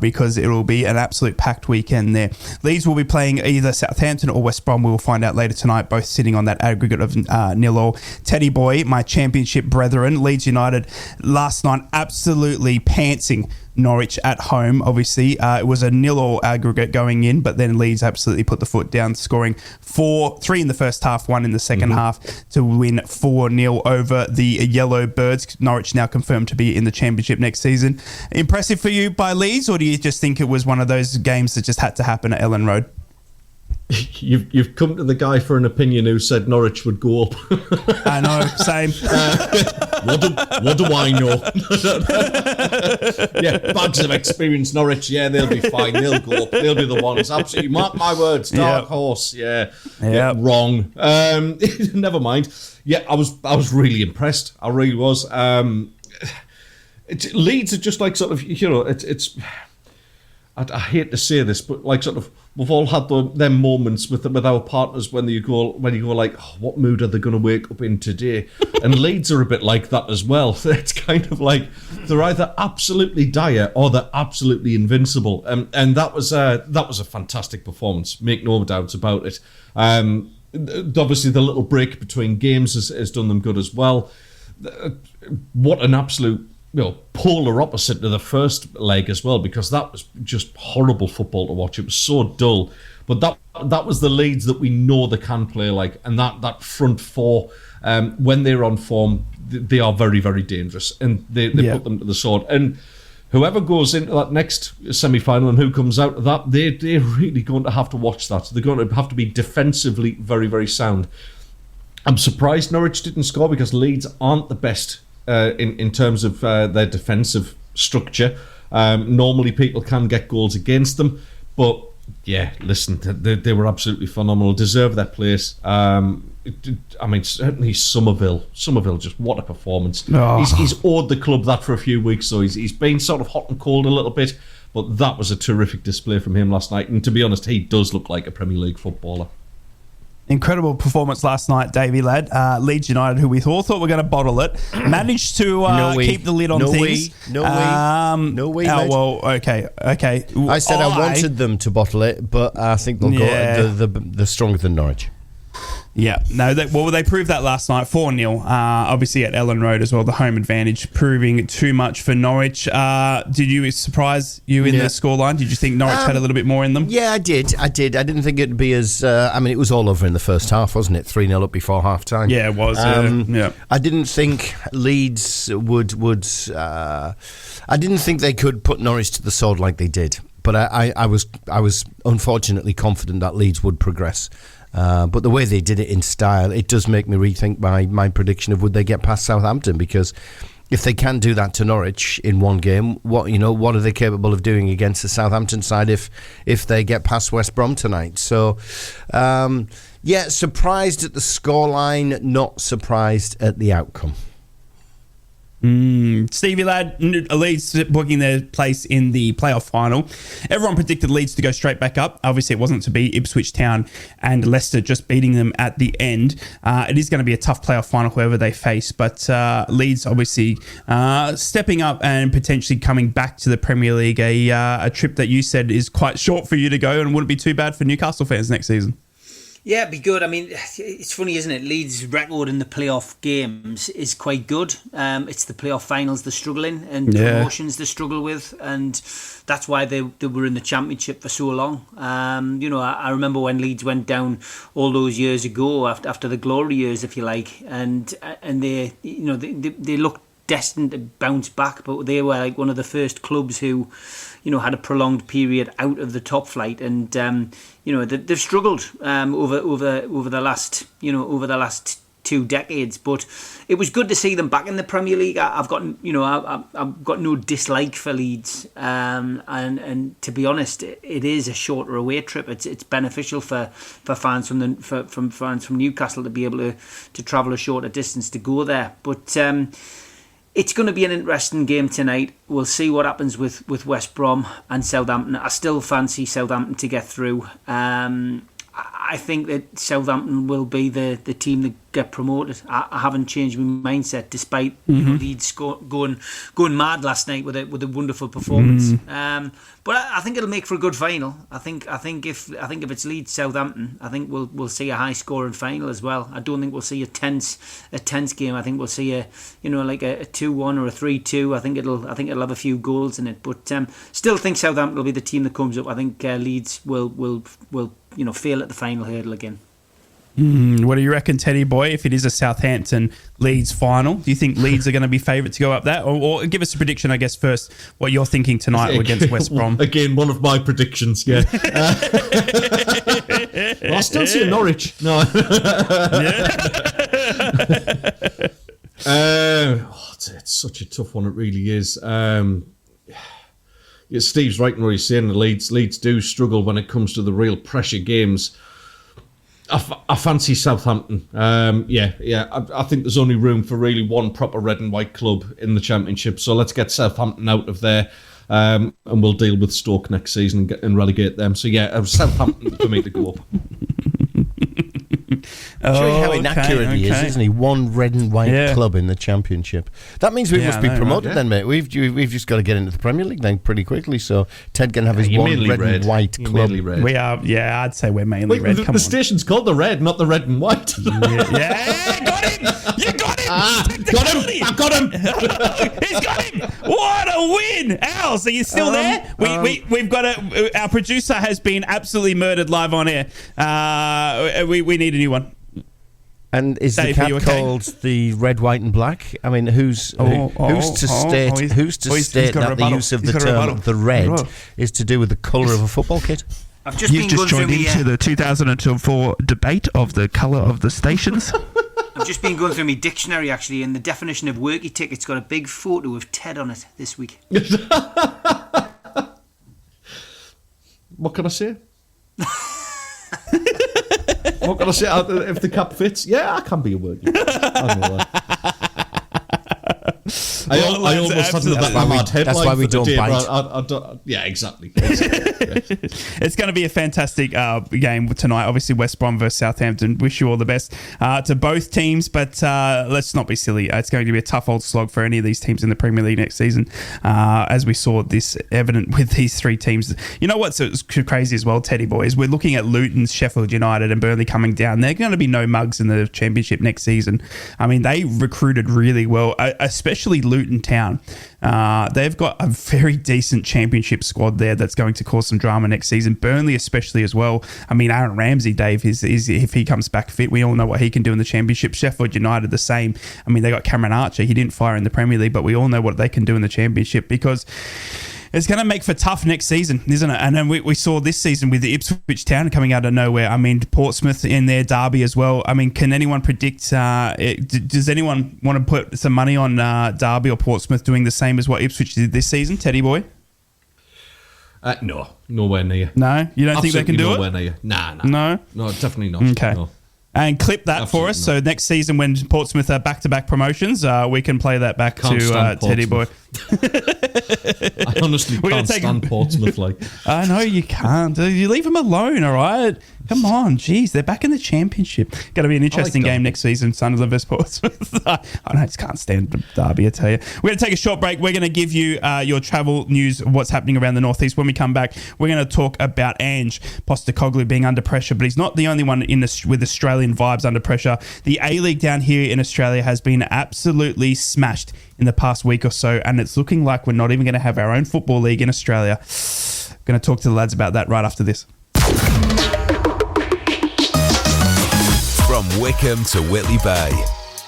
because it will be an absolute packed weekend there. Leeds will be playing either Southampton or West Brom. We will find out later tonight, both sitting on that aggregate of 0-0. Teddy boy, my championship brethren, Leeds United last night absolutely pantsing Norwich at home. Obviously, it was a 0-0 aggregate going in, but then Leeds absolutely put the foot down, scoring 3 in the first half, 1 in the second half to win 4-0 over the Yellow Birds. Norwich now confirmed to be in the championship next season. Impressive for you by Leeds, or do you just think it was one of those games that just had to happen at Ellen Road? You've come to the guy for an opinion who said Norwich would go up. I know, same. What do I know? Yeah, bags of experience, Norwich. Yeah, they'll be fine. They'll go up. They'll be the ones. Absolutely, mark my words. Dark horse. Yeah, wrong. Never mind. Yeah, I was really impressed. I really was. Leeds are just like sort of, you know, it's. I hate to say this, but like sort of, we've all had them moments with our partners when you go like, oh, what mood are they going to wake up in today? And Leeds are a bit like that as well. It's kind of like they're either absolutely dire or they're absolutely invincible. And that was a fantastic performance. Make no doubt about it. Obviously, the little break between games has done them good as well. What an absolute, you know, polar opposite to the first leg as well, because that was just horrible football to watch. It was so dull. But that was the Leeds that we know they can play like, and that front four, when they're on form, they are very, very dangerous, and they put them to the sword. And whoever goes into that next semi-final and who comes out of that, they're really going to have to watch that. They're going to have to be defensively very, very sound. I'm surprised Norwich didn't score, because Leeds aren't the best in terms of their defensive structure. Normally people can get goals against them, but yeah, listen, they were absolutely phenomenal, deserve their place. I mean, certainly Somerville, just what a performance. He's owed the club that for a few weeks, so he's been sort of hot and cold a little bit, but that was a terrific display from him last night, and to be honest, he does look like a Premier League footballer. Incredible performance last night, Davey-Lad. Leeds United, who we all thought were going to bottle it, managed to keep the lid on things. No way. Well, okay. I said I wanted them to bottle it, but I think they'll go. They're stronger than Norwich. Yeah, no, they proved that last night, 4-0, obviously at Ellen Road as well, the home advantage proving too much for Norwich. Did you surprise you in the scoreline? Did you think Norwich had a little bit more in them? Yeah, I did. I didn't think it'd be as... it was all over in the first half, wasn't it? 3-0 up before half-time. Yeah, it was. Yeah. I didn't think Leeds would I didn't think they could put Norwich to the sword like they did. But I was unfortunately confident that Leeds would progress. But the way they did it in style, it does make me rethink my prediction of would they get past Southampton, because if they can do that to Norwich in one game, what are they capable of doing against the Southampton side if they get past West Brom tonight? So, surprised at the scoreline, not surprised at the outcome. Davey-Lad, Leeds booking their place in the playoff final. Everyone predicted Leeds to go straight back up. Obviously, it wasn't to be Ipswich Town and Leicester just beating them at the end. It is going to be a tough playoff final, whoever they face. But Leeds obviously stepping up and potentially coming back to the Premier League. A trip that you said is quite short for you to go and wouldn't be too bad for Newcastle fans next season. Yeah, it'd be good. I mean, it's funny, isn't it? Leeds' record in the playoff games is quite good. It's the playoff finals they're struggling, and promotions they struggle with, and that's why they were in the Championship for so long. I remember when Leeds went down all those years ago, after the glory years, if you like, and they looked destined to bounce back, but they were like one of the first clubs who, had a prolonged period out of the top flight, and they've struggled over the last 2 decades. But it was good to see them back in the Premier League. I've got no dislike for Leeds, and to be honest, it is a shorter away trip. It's beneficial for fans from fans from Newcastle to be able to travel a shorter distance to go there. But it's going to be an interesting game tonight. We'll see what happens with West Brom and Southampton. I still fancy Southampton to get through. I think that Southampton will be the team that get promoted. I haven't changed my mindset despite Leeds going mad last night with a wonderful performance. But I think it'll make for a good final. I think if it's Leeds Southampton, I think we'll see a high scoring final as well. I don't think we'll see a tense game. I think we'll see a 2-1 or a 3-2. I think it'll have a few goals in it. But still think Southampton will be the team that comes up. I think Leeds will fail at the final hurdle again. What do you reckon, Teddy boy, if it is a Southampton-Leeds final? Do you think Leeds are going to be favourite to go up that? Or give us a prediction, I guess, first, what you're thinking tonight against West Brom. Again, one of my predictions, yeah. I still see Norwich. No. It's such a tough one, it really is. Steve's right in what he's saying. Leeds do struggle when it comes to the real pressure games. I fancy Southampton. I think there's only room for really one proper red and white club in the Championship. So let's get Southampton out of there, and we'll deal with Stoke next season and relegate them. So Southampton for me to go up. Showing how inaccurate he is, isn't he? One red and white club in the Championship. That means we must be promoted then, mate. We've just got to get into the Premier League then pretty quickly. So Ted can have his one red and white club. We are, I'd say we're mainly red. The station's called the Red, not the Red and White. Got him! You got him! Got him! I got him! He's got him! What a win! Al, are you still there? We've got our producer has been absolutely murdered live on air. We need a new one. And is Dave, the cat called the red, white, and black? I mean, who's to state that the use of the term the red is to do with the colour of a football kit? You've just joined into the 2004 debate of the colour of the stations. I've just been going through my dictionary, actually, and the definition of worky ticket's got a big photo of Ted on it this week. What can I say? What can I say? If the cap fits, I can be a worky. I almost had another hammered headline. That's why we for the don't day, bite. but I don't, yeah, exactly. It's going to be a fantastic game tonight. Obviously, West Brom versus Southampton. Wish you all the best to both teams, but let's not be silly. It's going to be a tough old slog for any of these teams in the Premier League next season, as we saw this evident with these three teams. You know what's crazy as well, Teddy boys? We're looking at Luton, Sheffield United and Burnley coming down. They're going to be no mugs in the Championship next season. I mean, they recruited really well, especially Luton Town. They've got a very decent Championship squad there that's going to cause some drama next season. Burnley especially as well. I mean, Aaron Ramsey, Dave, is if he comes back fit, we all know what he can do in the Championship. Sheffield United the same. I mean, they got Cameron Archer. He didn't fire in the Premier League, but we all know what they can do in the Championship, because it's going to make for tough next season, isn't it? And then we saw this season with the Ipswich Town coming out of nowhere. I mean, Portsmouth in their derby as well. I mean, can anyone predict, does anyone want to put some money on Derby or Portsmouth doing the same as what Ipswich did this season, Teddy boy? No, nowhere near. No? You don't think they can do nowhere it? Near. Nah. No? No, definitely not. Okay. No. And clip that for us. So next season when Portsmouth are back-to-back promotions, we can play that back to Teddy boy. I honestly can't stand Portsmouth. I know you can't. You leave them alone, all right? Come on, geez, they're back in the Championship. Going to be an interesting game next season, Sunderland versus Portsmouth. I just can't stand Derby, I tell you. We're going to take a short break. We're going to give you your travel news of what's happening around the North East. When we come back, we're going to talk about Ange Postecoglou being under pressure, but he's not the only one with Australian vibes under pressure. The A-League down here in Australia has been absolutely smashed in the past week or so, and it's looking like we're not even going to have our own football league in Australia. Going to talk to the lads about that right after this. From Wickham to Whitley Bay,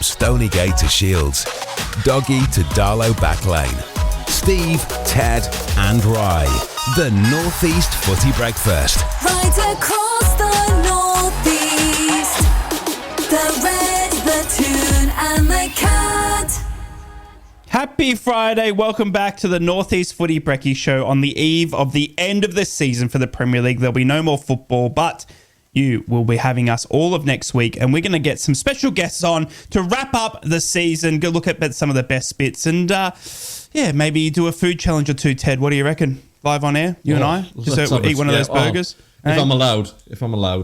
Stonygate to Shields, Doggy to Darlow Backlane, Steve, Ted and Rye. The North East Footy Breakfast. Right across the North East, the Red, the Toon and the Cat. Happy Friday. Welcome back to the North East Footy Brekky show on the eve of the end of the season for the Premier League. There'll be no more football, but you will be having us all of next week, and we're going to get some special guests on to wrap up the season, go look at some of the best bits, and maybe do a food challenge or two, Ted. What do you reckon? Live on air, you and I? Just eat one of those burgers? If I'm allowed.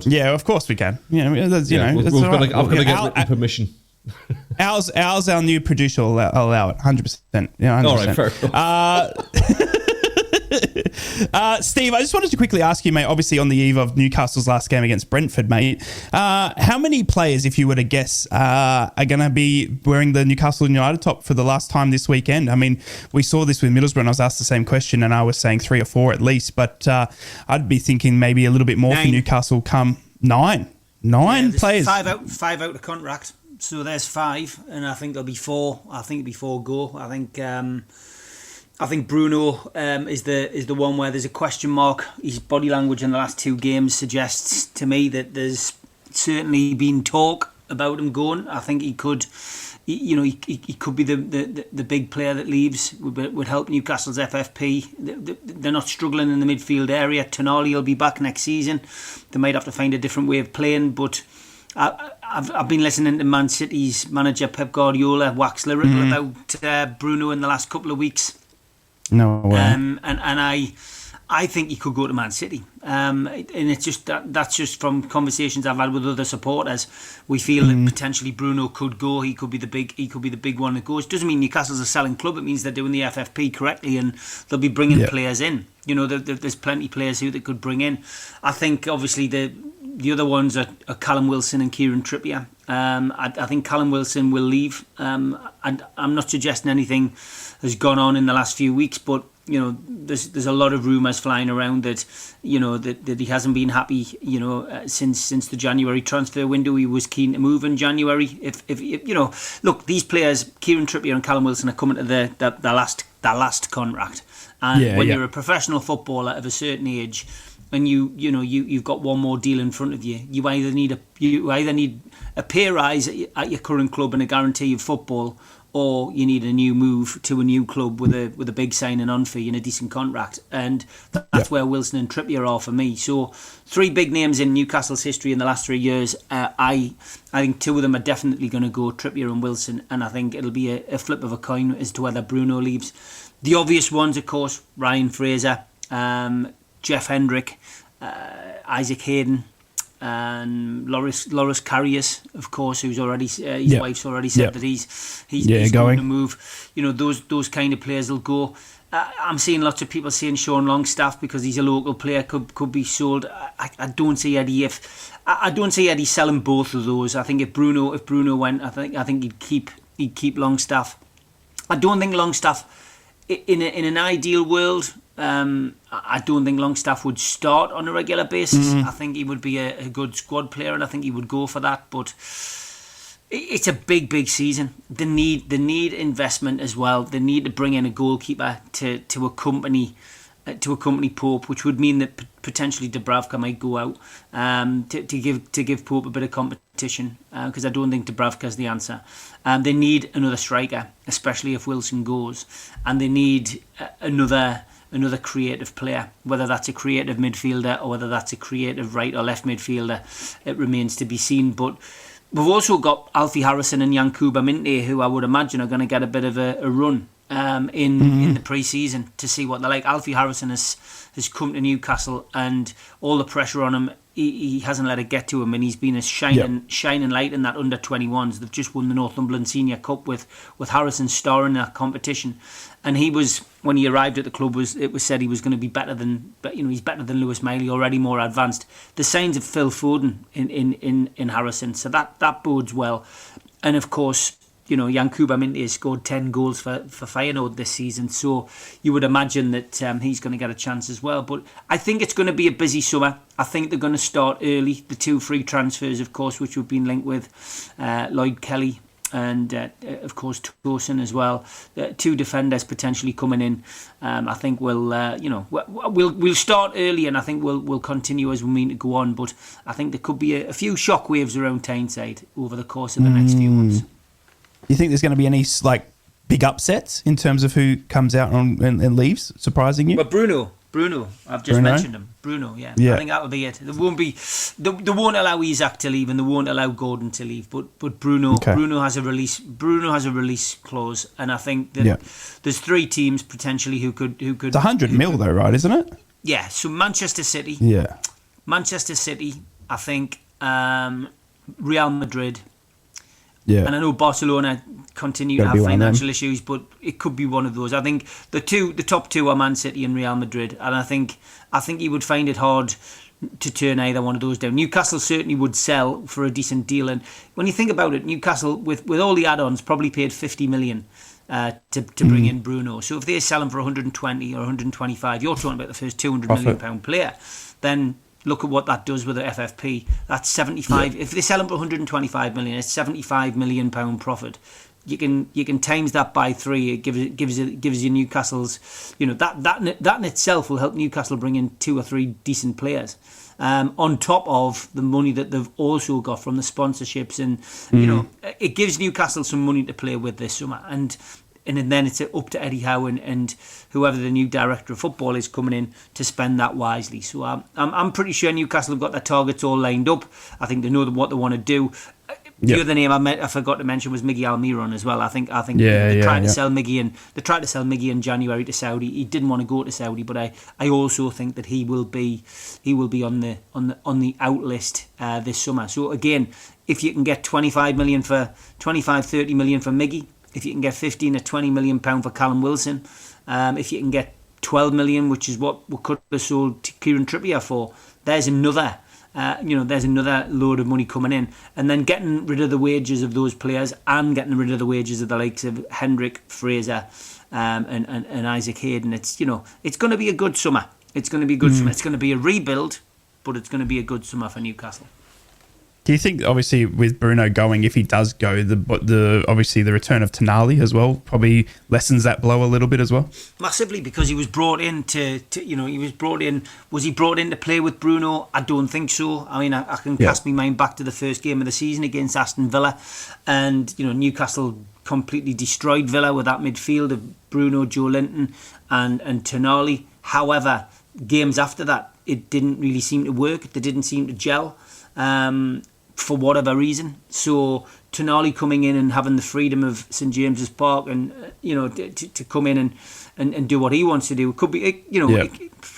Yeah, of course we can. I've got to get written permission. Ours, our new producer will allow it, 100%. Yeah, 100%. All right, fair enough. Steve, I just wanted to quickly ask you, mate, obviously on the eve of Newcastle's last game against Brentford, mate, how many players, if you were to guess, are going to be wearing the Newcastle United top for the last time this weekend? I mean, we saw this with Middlesbrough, and I was asked the same question, and I was saying 3 or 4 at least, but I'd be thinking maybe a little bit more 9. for Newcastle come 9. 9 players. 5 out of contract. So there's 5, and I think there'll be 4. I think it'll be 4 go. I think Bruno is the one where there's a question mark. His body language in the last 2 games suggests to me that there's certainly been talk about him going. I think he could, he could be the big player that leaves. Would help Newcastle's FFP. They're not struggling in the midfield area. Tonali will be back next season. They might have to find a different way of playing, but I've been listening to Man City's manager Pep Guardiola wax lyrical about Bruno in the last couple of weeks. No way. And I think he could go to Man City. And it's just that's just from conversations I've had with other supporters. We feel that potentially Bruno could go. He could be the big one that goes. Doesn't mean Newcastle's a selling club. It means they're doing the FFP correctly, and they'll be bringing players in. There's plenty of players who they could bring in. I think obviously the other ones are Callum Wilson and Kieran Trippier. I think Callum Wilson will leave. And I'm not suggesting anything has gone on in the last few weeks, but there's a lot of rumours flying around that that he hasn't been happy since the January transfer window. He was keen to move in January. If look, these players, Kieran Trippier and Callum Wilson, are coming to the last contract, and when you're a professional footballer of a certain age, and you've got one more deal in front of you, you either need a pay rise at your current club and a guarantee of football, or you need a new move to a new club with a big signing on fee and a decent contract. And that's where Wilson and Trippier are for me. So 3 big names in Newcastle's history in the last 3 years. I think 2 of them are definitely going to go, Trippier and Wilson, and I think it'll be a flip of a coin as to whether Bruno leaves. The obvious ones, of course, Ryan Fraser, Jeff Hendrick, Isaac Hayden, and Loris Karius, of course, who's already his wife's already said that he's going to move. You know, those kind of players will go. I'm seeing lots of people saying Sean Longstaff, because he's a local player, could be sold. I don't see Eddie selling both of those. I think if Bruno went, I think he'd keep Longstaff. I don't think Longstaff in an ideal world. I don't think Longstaff would start on a regular basis. I think he would be a good squad player, and I think he would go for that. But it's a big season. They need investment as well. They need to bring in a goalkeeper to accompany Pope, which would mean that potentially Dubravka might go out to give Pope a bit of competition, because I don't think Dubravka's the answer. They need another striker, especially if Wilson goes, and they need another creative player, whether that's a creative midfielder or whether that's a creative right or left midfielder. It remains to be seen. But we've also got Alfie Harrison and Yankuba Minte, who I would imagine are going to get a bit of a run in the pre-season to see what they're like. Alfie Harrison has come to Newcastle, and all the pressure on him, he hasn't let it get to him, and he's been a shining light in that under-21s. They've just won the Northumberland Senior Cup with Harrison starring in that competition, and he was, when he arrived at the club, it was said he was going to be better than, but he's better than Lewis Miley, already more advanced. The signs of Phil Foden in Harrison, so that bodes well. And of course, Yankuba Minte has scored 10 goals for Feyenoord this season, so you would imagine that he's going to get a chance as well. But I think it's going to be a busy summer. I think they're going to start early. The 2 free transfers, of course, which we've been linked with, Lloyd Kelly and, of course, Tosin as well. 2 defenders potentially coming in. I think we'll start early, and I think we'll continue as we mean to go on. But I think there could be a few shockwaves around Tyneside over the course of the next few months. You think there's going to be any big upsets in terms of who comes out and leaves, surprising you? But Bruno, I've just mentioned him. Bruno, yeah. I think that'll be it. They won't allow Isaac to leave, and they won't allow Gordon to leave. But Bruno has a release. Bruno has a release clause, and I think that there's 3 teams potentially who could. It's 100 mil though, right? Isn't it? Yeah. So Manchester City. Yeah. Manchester City. I think Real Madrid. Yeah. And I know Barcelona continue to have financial issues, but it could be one of those. I think the top 2 are Man City and Real Madrid, and I think he would find it hard to turn either one of those down. Newcastle certainly would sell for a decent deal, and when you think about it, Newcastle with all the add-ons probably paid 50 million to bring in Bruno. So if they're selling for 120 or 125, you're talking about the first 200 million pound player. Then look at what that does with the FFP. That's 75. If they sell him for 125 million, it's 75 million pound profit. You can times that by 3. It gives you Newcastle's. That in itself will help Newcastle bring in 2 or 3 decent players. On top of the money that they've also got from the sponsorships, and it gives Newcastle some money to play with this summer. And then it's up to Eddie Howe and whoever the new director of football is coming in to spend that wisely. So I'm pretty sure Newcastle have got their targets all lined up. I think they know what they want to do. The other name I forgot to mention was Miggy Almiron as well. I think they tried to sell Miggy in January to Saudi. He didn't want to go to Saudi, but I also think that he will be on the out list this summer. So again, if you can get 30 million for Miggy, if you can get 15 or 20 million pound for Callum Wilson, if you can get 12 million, which is what we could have sold Kieran Trippier for, there's another load of money coming in. And then getting rid of the wages of those players and getting rid of the wages of the likes of Hendrick, Fraser, and Isaac Hayden. It's going to be a good summer. It's going to be a good summer. It's going to be a rebuild, but it's going to be a good summer for Newcastle. Do you think, obviously, with Bruno going, if he does go, the obviously the return of Tonali as well probably lessens that blow a little bit as well? Massively, because he was brought in was he brought in to play with Bruno? I don't think so. I mean, I can cast my mind back to the first game of the season against Aston Villa, and Newcastle completely destroyed Villa with that midfield of Bruno, Joe Linton and Tonali. However, games after that, it didn't really seem to work. They didn't seem to gel for whatever reason. So Tonali coming in and having the freedom of St James's Park and, to come in and do what he wants to do. It could be,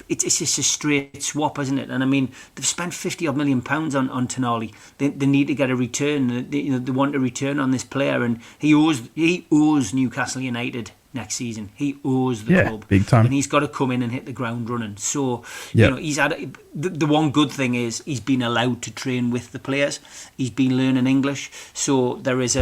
it's just a straight swap, isn't it? And I mean, they've spent £50 million on Tonali. They need to get a return. They want a return on this player, and he owes Newcastle United next season. He owes the club big time, and he's got to come in and hit the ground running. So he's had the one good thing is he's been allowed to train with the players. He's been learning English, so there is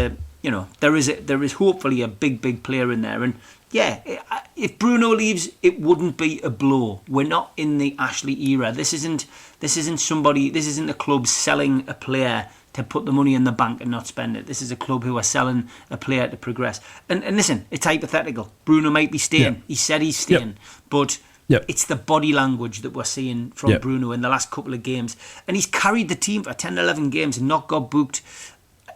hopefully a big player in there. And if Bruno leaves, it wouldn't be a blow. We're not in the Ashley era. This isn't the club selling a player to put the money in the bank and not spend it. This is a club who are selling a player to progress. And listen, it's hypothetical. Bruno might be staying. Yeah. He said he's staying. But it's the body language that we're seeing from Bruno in the last couple of games. And he's carried the team for 10, 11 games and not got booked.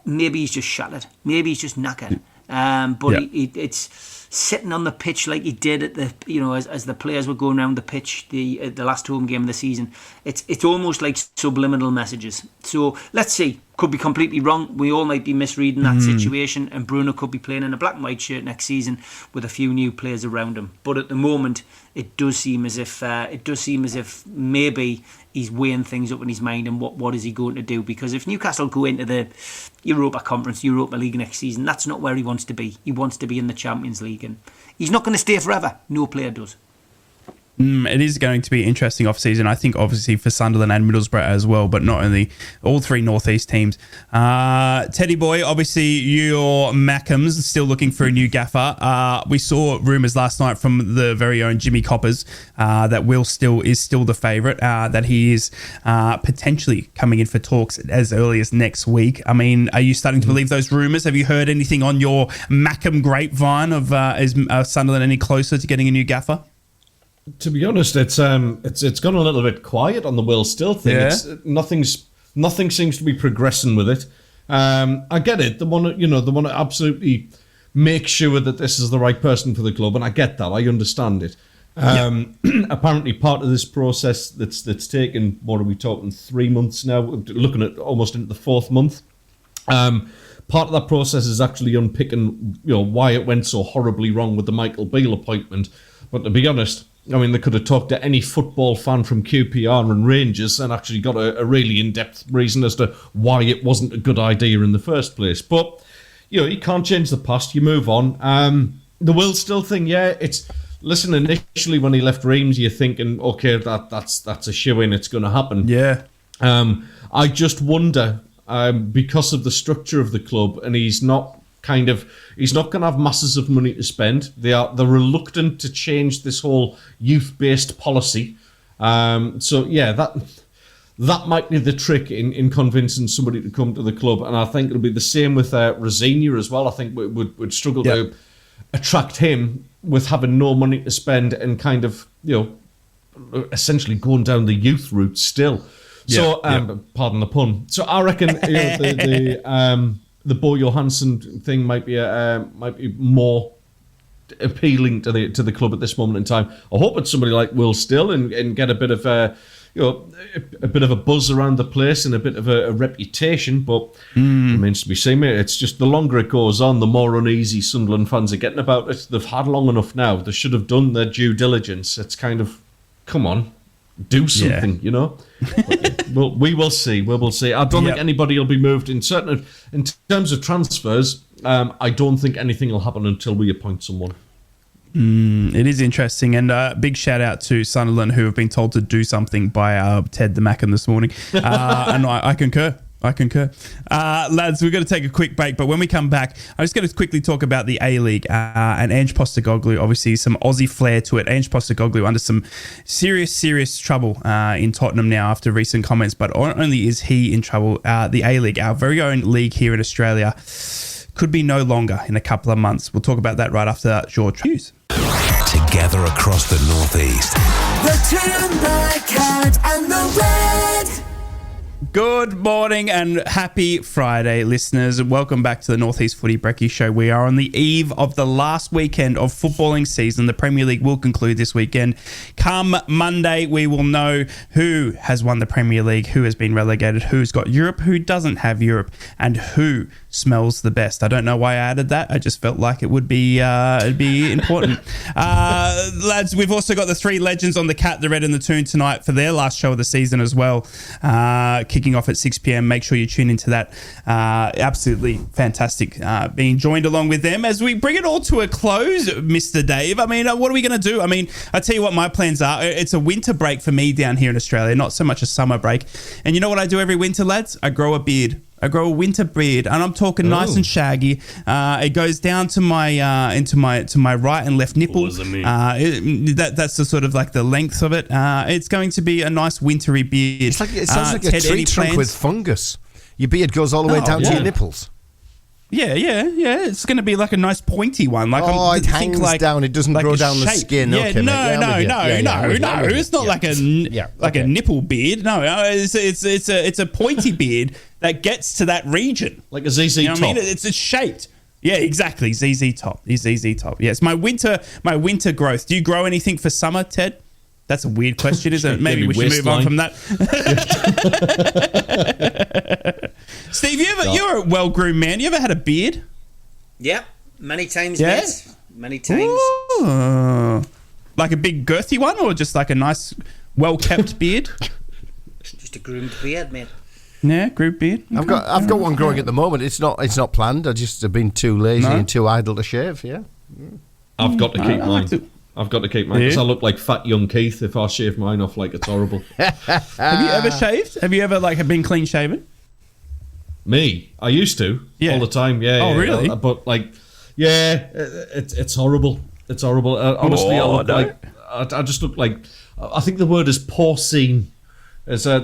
Maybe he's just shattered. Maybe he's just knackered. It's sitting on the pitch like he did at as the players were going around the pitch the last home game of the season. It's almost like subliminal messages. So let's see. Could be completely wrong. We all might be misreading that situation, and Bruno could be playing in a black and white shirt next season with a few new players around him. But at the moment, it does seem as if maybe he's weighing things up in his mind and what is he going to do? Because if Newcastle go into the Europa Conference, Europa League next season, that's not where he wants to be. He wants to be in the Champions League, and he's not going to stay forever. No player does. It is going to be an interesting off-season, I think, obviously for Sunderland and Middlesbrough as well, but not only all three North East teams. Teddy boy, obviously your Mackems still looking for a new gaffer. We saw rumours last night from the very own Jimmy Coppers that Will is still the favourite, that he is potentially coming in for talks as early as next week. I mean, are you starting to believe those rumours? Have you heard anything on your Mackem grapevine of is Sunderland any closer to getting a new gaffer? To be honest, it's gone a little bit quiet on the Will Still thing. Yeah. Nothing seems to be progressing with it. I get it. They want to absolutely make sure that this is the right person for the club, and I get that. I understand it. Apparently, part of this process that's taken, what are we talking, 3 months now? Looking at almost into the 4th month. Part of that process is actually unpicking, why it went so horribly wrong with the Michael Beale appointment. But to be honest, I mean, they could have talked to any football fan from QPR and Rangers and actually got a really in-depth reason as to why it wasn't a good idea in the first place. But, you can't change the past. You move on. The Will Still thing, listen, initially when he left Reims, you're thinking, okay, that's a shoo-in. It's going to happen. Yeah. I just wonder, because of the structure of the club, and he's not going to have masses of money to spend. They're reluctant to change this whole youth-based policy. That might be the trick in convincing somebody to come to the club. And I think it'll be the same with Rosinia as well. I think we'd struggle to attract him with having no money to spend and kind of, essentially going down the youth route still. Pardon the pun. So I reckon the Bo Johansson thing might be more appealing to the club at this moment in time. I hope it's somebody like Will Still and get a bit of a bit of a buzz around the place and a bit of a reputation. But remains to be seen, mate. It's just the longer it goes on, the more uneasy Sunderland fans are getting about it. They've had long enough now. They should have done their due diligence. It's kind of, come on, do something, But, we will see. We will see. I don't think anybody will be moved in terms of transfers. I don't think anything will happen until we appoint someone. It is interesting, and big shout out to Sunderland, who have been told to do something by Ted the Mackem this morning, and I concur. Lads, we're going to take a quick break, but when we come back, I'm just going to quickly talk about the A-League and Ange Postecoglou. Obviously, some Aussie flair to it. Ange Postecoglou under some serious trouble in Tottenham now after recent comments, but not only is he in trouble, the A-League, our very own league here in Australia, could be no longer in a couple of months. We'll talk about that right after short news. Together across the North East. The Toon, the Cat and the Red. Good morning and happy Friday, listeners. Welcome back to the North East Footy Brekky Show. We are on the eve of the last weekend of footballing season. The Premier League will conclude this weekend. Come Monday, we will know who has won the Premier League, who has been relegated, who's got Europe, who doesn't have Europe, and who smells the best. I don't know why I added that. I just felt like it would be it'd be important. Lads, we've also got the three legends on the Cat, the Red and the Toon tonight for their last show of the season as well. Kicking off at 6 p.m. Make sure you tune into that. Absolutely fantastic being joined along with them as we bring it all to a close, Mr. Dave. I mean, what are we going to do? I mean, I tell you what my plans are. It's a winter break for me down here in Australia, not so much a summer break. And you know what I do every winter, lads? I grow a beard. I grow a winter beard, and I'm talking nice and shaggy. It goes down to my into my right and left nipples. That's the sort of like the length of it. It's going to be a nice wintry beard. It's like it sounds like a tree trunk with fungus. Your beard goes all the way down to your nipples. Yeah. It's going to be like a nice pointy one. Like it hangs down. It doesn't grow down the skin. Yeah, okay, no. It's not like a nipple beard. No, it's a pointy beard that gets to that region, like a ZZ top. I mean, it's shaped. Yeah, exactly. ZZ top. ZZ top. Yes, my winter growth. Do you grow anything for summer, Ted? That's a weird question, isn't it? Maybe we should move on from that. Steve, you're a well-groomed man. You ever had a beard? Yeah, many times, mate. Many times. Ooh. Like a big girthy one, or just like a nice, well-kept beard? Just a groomed beard, mate. Yeah, groomed beard. Okay. I've got one growing at the moment. It's not planned. I just have been too lazy and too idle to shave. Yeah. I've got to keep mine. I've got to keep mine because I look like fat young Keith if I shave mine off. Like, it's horrible. Have you ever shaved? Have you ever been clean shaven? Me, I used to all the time. Yeah. Oh, really? But it's horrible. It's horrible. Honestly, I just look like. I think the word is porcine. There's a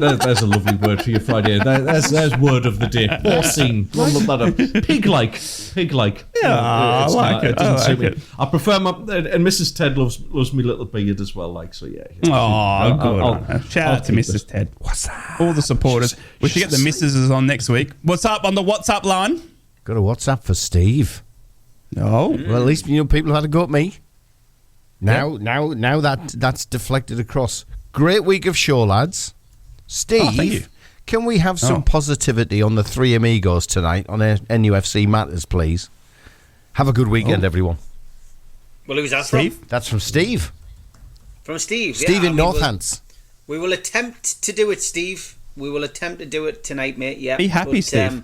lovely word for your Friday. There's word of the day. Porcine. Look that up. Pig-like. Yeah, I like it. It doesn't suit me. I prefer my... And Mrs. Ted loves me little beard as well. Like, so yeah. Oh, good. Shout out to Mrs. Ted. What's that? All the supporters. We should get the missuses on next week. What's up on the WhatsApp line? Got a WhatsApp for Steve. Oh. Well, at least people had a go at me. Now that's deflected across. Great week of show, lads. Steve, can we have some positivity on the three amigos tonight on NUFC Matters, please? Have a good weekend, everyone. Well, who's that Steve? from? That's from Steve. From Steve. Steve in Northants. We will attempt to do it, Steve. We will attempt to do it tonight, mate. Yeah. Be happy, Steve.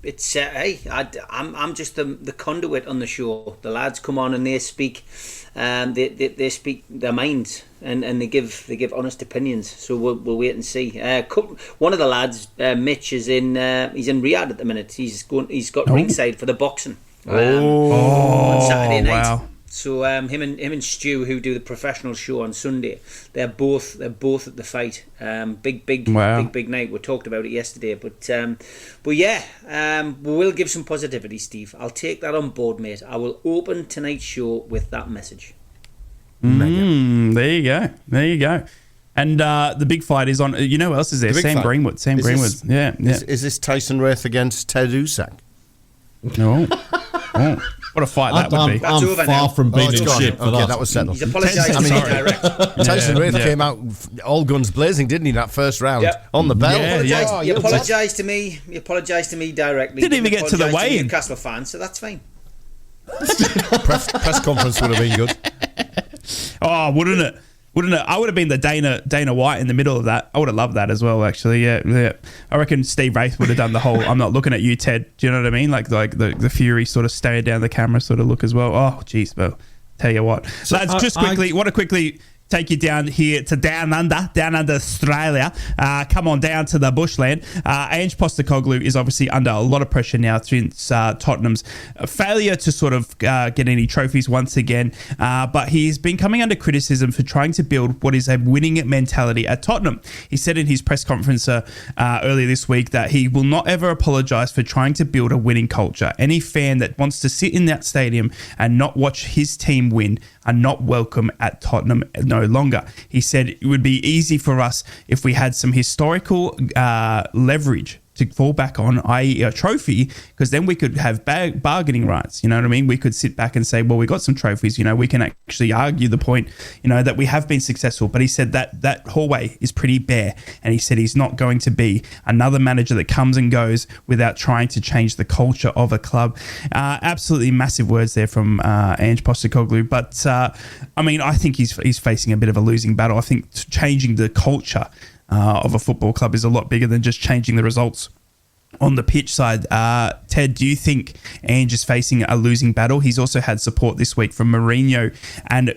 It's I'm just the conduit on the show. The lads come on and they speak, they speak their minds and they give honest opinions. So we'll wait and see. One of the lads, Mitch, is in he's in Riyadh at the minute. He's got ringside for the boxing on Saturday night. Wow. So him and Stu, who do the professional show on Sunday, they're both at the fight. Big night. We talked about it yesterday, but yeah, we will give some positivity, Steve. I'll take that on board, mate. I will open tonight's show with that message. There you go. And the big fight is on. You know who else is there? Sam Greenwood. Yeah. Is this Tyson Wraith against Ted Usyk? No. What a fight that would be. I'm far from being in shape for that. That was settled. He's apologising direct. Tyson Wraith came out all guns blazing, didn't he, that first round? Yep. On the bell. You apologised to me. You apologised to me directly. Didn't even get to the weigh-in. Newcastle fan, so that's fine. Press conference would have been good. Oh, wouldn't it? I would have been the Dana White in the middle of that. I would have loved that as well, actually. Yeah. I reckon Steve Wraith would have done the whole "I'm not looking at you, Ted." Do you know what I mean? Like the Fury sort of stared down the camera sort of look as well. Oh, jeez, well, tell you what. So lads, just quickly, want to quickly take you down here to down under Australia. Come on down to the bushland. Ange Postecoglou is obviously under a lot of pressure now since Tottenham's failure to sort of get any trophies once again. But he's been coming under criticism for trying to build what is a winning mentality at Tottenham. He said in his press conference earlier this week that he will not ever apologise for trying to build a winning culture. Any fan that wants to sit in that stadium and not watch his team win are not welcome at Tottenham no longer. He said it would be easy for us if we had some historical leverage to fall back on, i.e. a trophy, because then we could have bargaining rights. You know what I mean? We could sit back and say, well, we got some trophies. You know, we can actually argue the point, you know, that we have been successful. But he said that hallway is pretty bare. And he said he's not going to be another manager that comes and goes without trying to change the culture of a club. Absolutely massive words there from Ange Postecoglou. But, I mean, I think he's facing a bit of a losing battle. I think changing the culture of a football club is a lot bigger than just changing the results on the pitch side. Ted, do you think Ange is facing a losing battle? He's also had support this week from Mourinho and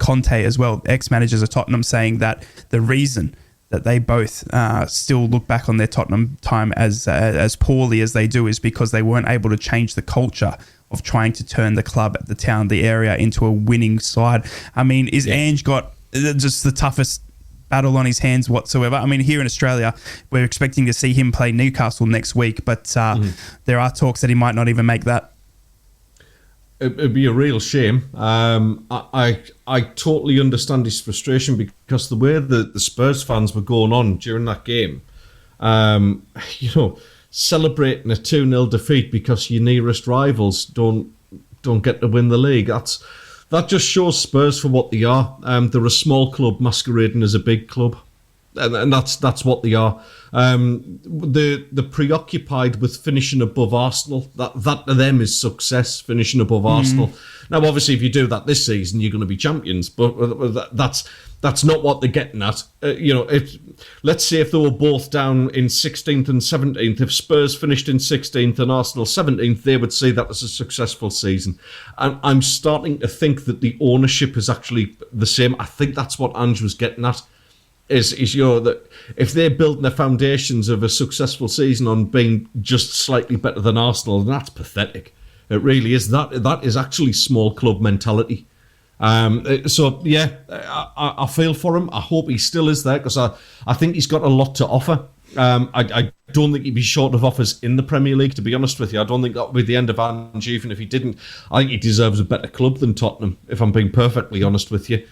Conte as well, ex-managers of Tottenham, saying that the reason that they both still look back on their Tottenham time as poorly as they do is because they weren't able to change the culture of trying to turn the club, the town, the area into a winning side. I mean, is Ange got just the toughest battle on his hands whatsoever? I mean, here in Australia, we're expecting to see him play Newcastle next week, but there are talks that he might not even make that. It'd be a real shame. I totally understand his frustration because the way that the Spurs fans were going on during that game, you know, celebrating a 2-0 defeat because your nearest rivals don't get to win the league. That just shows Spurs for what they are. They're a small club masquerading as a big club, and that's what they are. They're preoccupied with finishing above Arsenal. That to them is success, finishing above Arsenal. Now, obviously, if you do that this season, you're going to be champions, but that's not what they're getting at. You know, let's say if they were both down in 16th and 17th, if Spurs finished in 16th and Arsenal 17th, they would see that as a successful season. And I'm starting to think that the ownership is actually the same. I think that's what Ange was getting at. Is that if they're building the foundations of a successful season on being just slightly better than Arsenal, then that's pathetic. It really is. That is actually small club mentality. So yeah, I feel for him. I hope he still is there because I think he's got a lot to offer. I don't think he'd be short of offers in the Premier League, to be honest with you. I don't think that would be the end of Ange, even if he didn't. I think he deserves a better club than Tottenham, if I'm being perfectly honest with you.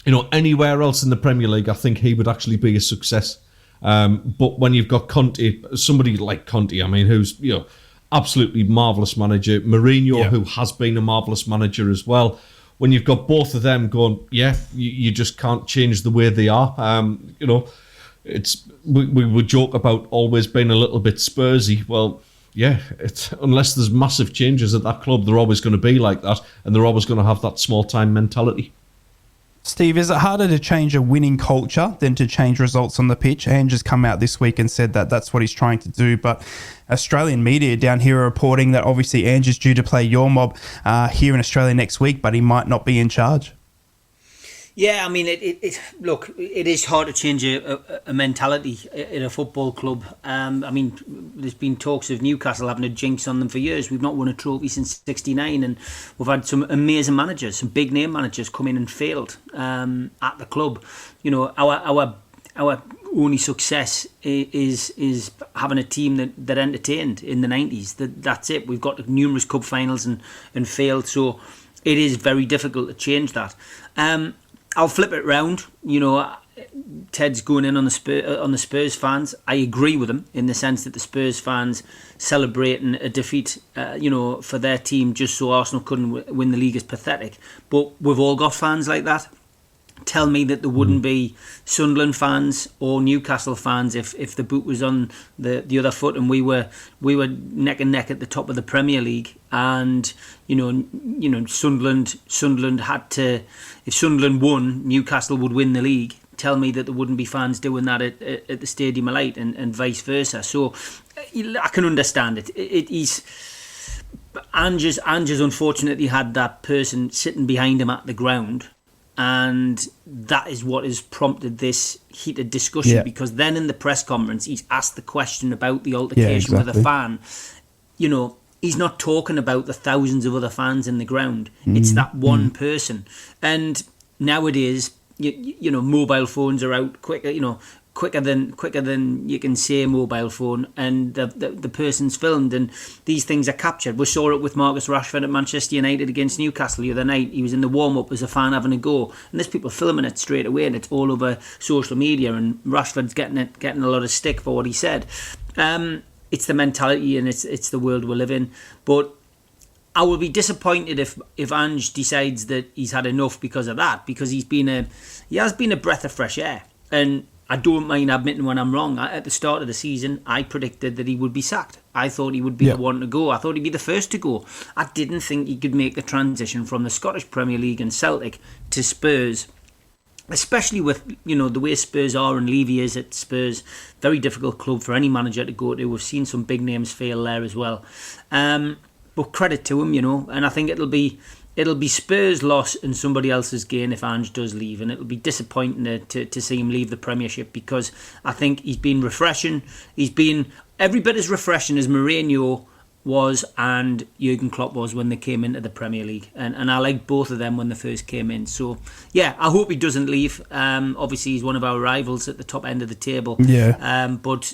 You know, anywhere else in the Premier League, I think he would actually be a success. But when you've got Conte, somebody like Conte, I mean, who's, you know, absolutely marvellous manager, Mourinho, who has been a marvellous manager as well. When you've got both of them going, you just can't change the way they are. You know, we would joke about always being a little bit Spursy. Well, yeah, unless there's massive changes at that club, they're always going to be like that, and they're always going to have that small-time mentality. Steve, is it harder to change a winning culture than to change results on the pitch? Ange has come out this week and said that that's what he's trying to do, but Australian media down here are reporting that obviously Ange is due to play your mob here in Australia next week, but he might not be in charge. Yeah, I mean, look, it is hard to change a mentality in a football club. I mean, there's been talks of Newcastle having a jinx on them for years. We've not won a trophy since '69, and we've had some amazing managers, some big name managers come in and failed at the club. You know, our only success is having a team that entertained in the 90s. That's it. We've got numerous cup finals and failed, so it is very difficult to change that. I'll flip it round. You know, Ted's going in on the Spurs fans. I agree with him in the sense that the Spurs fans celebrating a defeat, for their team just so Arsenal couldn't win the league is pathetic. But we've all got fans like that. Tell me that there wouldn't be Sunderland fans or Newcastle fans if the boot was on the other foot and we were neck and neck at the top of the Premier League, and you know Sunderland had to, if Sunderland won, Newcastle would win the league. Tell me that there wouldn't be fans doing that at the Stadium of Light and vice versa. So I can understand it. Ange's unfortunately had that person sitting behind him at the ground. And that is what has prompted this heated discussion, because then in the press conference, he's asked the question about the altercation with a fan. You know, he's not talking about the thousands of other fans in the ground. It's that one person. And nowadays, you know, mobile phones are out quick. You know, quicker than you can say mobile phone, and the person's filmed, and these things are captured. We saw it with Marcus Rashford at Manchester United against Newcastle the other night. He was in the warm-up as a fan having a go, and there's people filming it straight away, and it's all over social media, and Rashford's getting a lot of stick for what he said. It's the mentality, and it's the world we live in. But I will be disappointed if Ange decides that he's had enough because of that, because he has been a breath of fresh air. And I don't mind admitting when I'm wrong. At the start of the season, I predicted that he would be sacked. I thought he would be the one to go. I thought he'd be the first to go. I didn't think he could make the transition from the Scottish Premier League and Celtic to Spurs, especially with the way Spurs are and Levy is at Spurs. Very difficult club for any manager to go to. We've seen some big names fail there as well. But credit to him, and I think it'll be Spurs' loss and somebody else's gain if Ange does leave, and it'll be disappointing to see him leave the Premiership, because I think he's been refreshing. He's been every bit as refreshing as Mourinho was and Jurgen Klopp was when they came into the Premier League, and I liked both of them when they first came in. So yeah, I hope he doesn't leave. Obviously he's one of our rivals at the top end of the table. But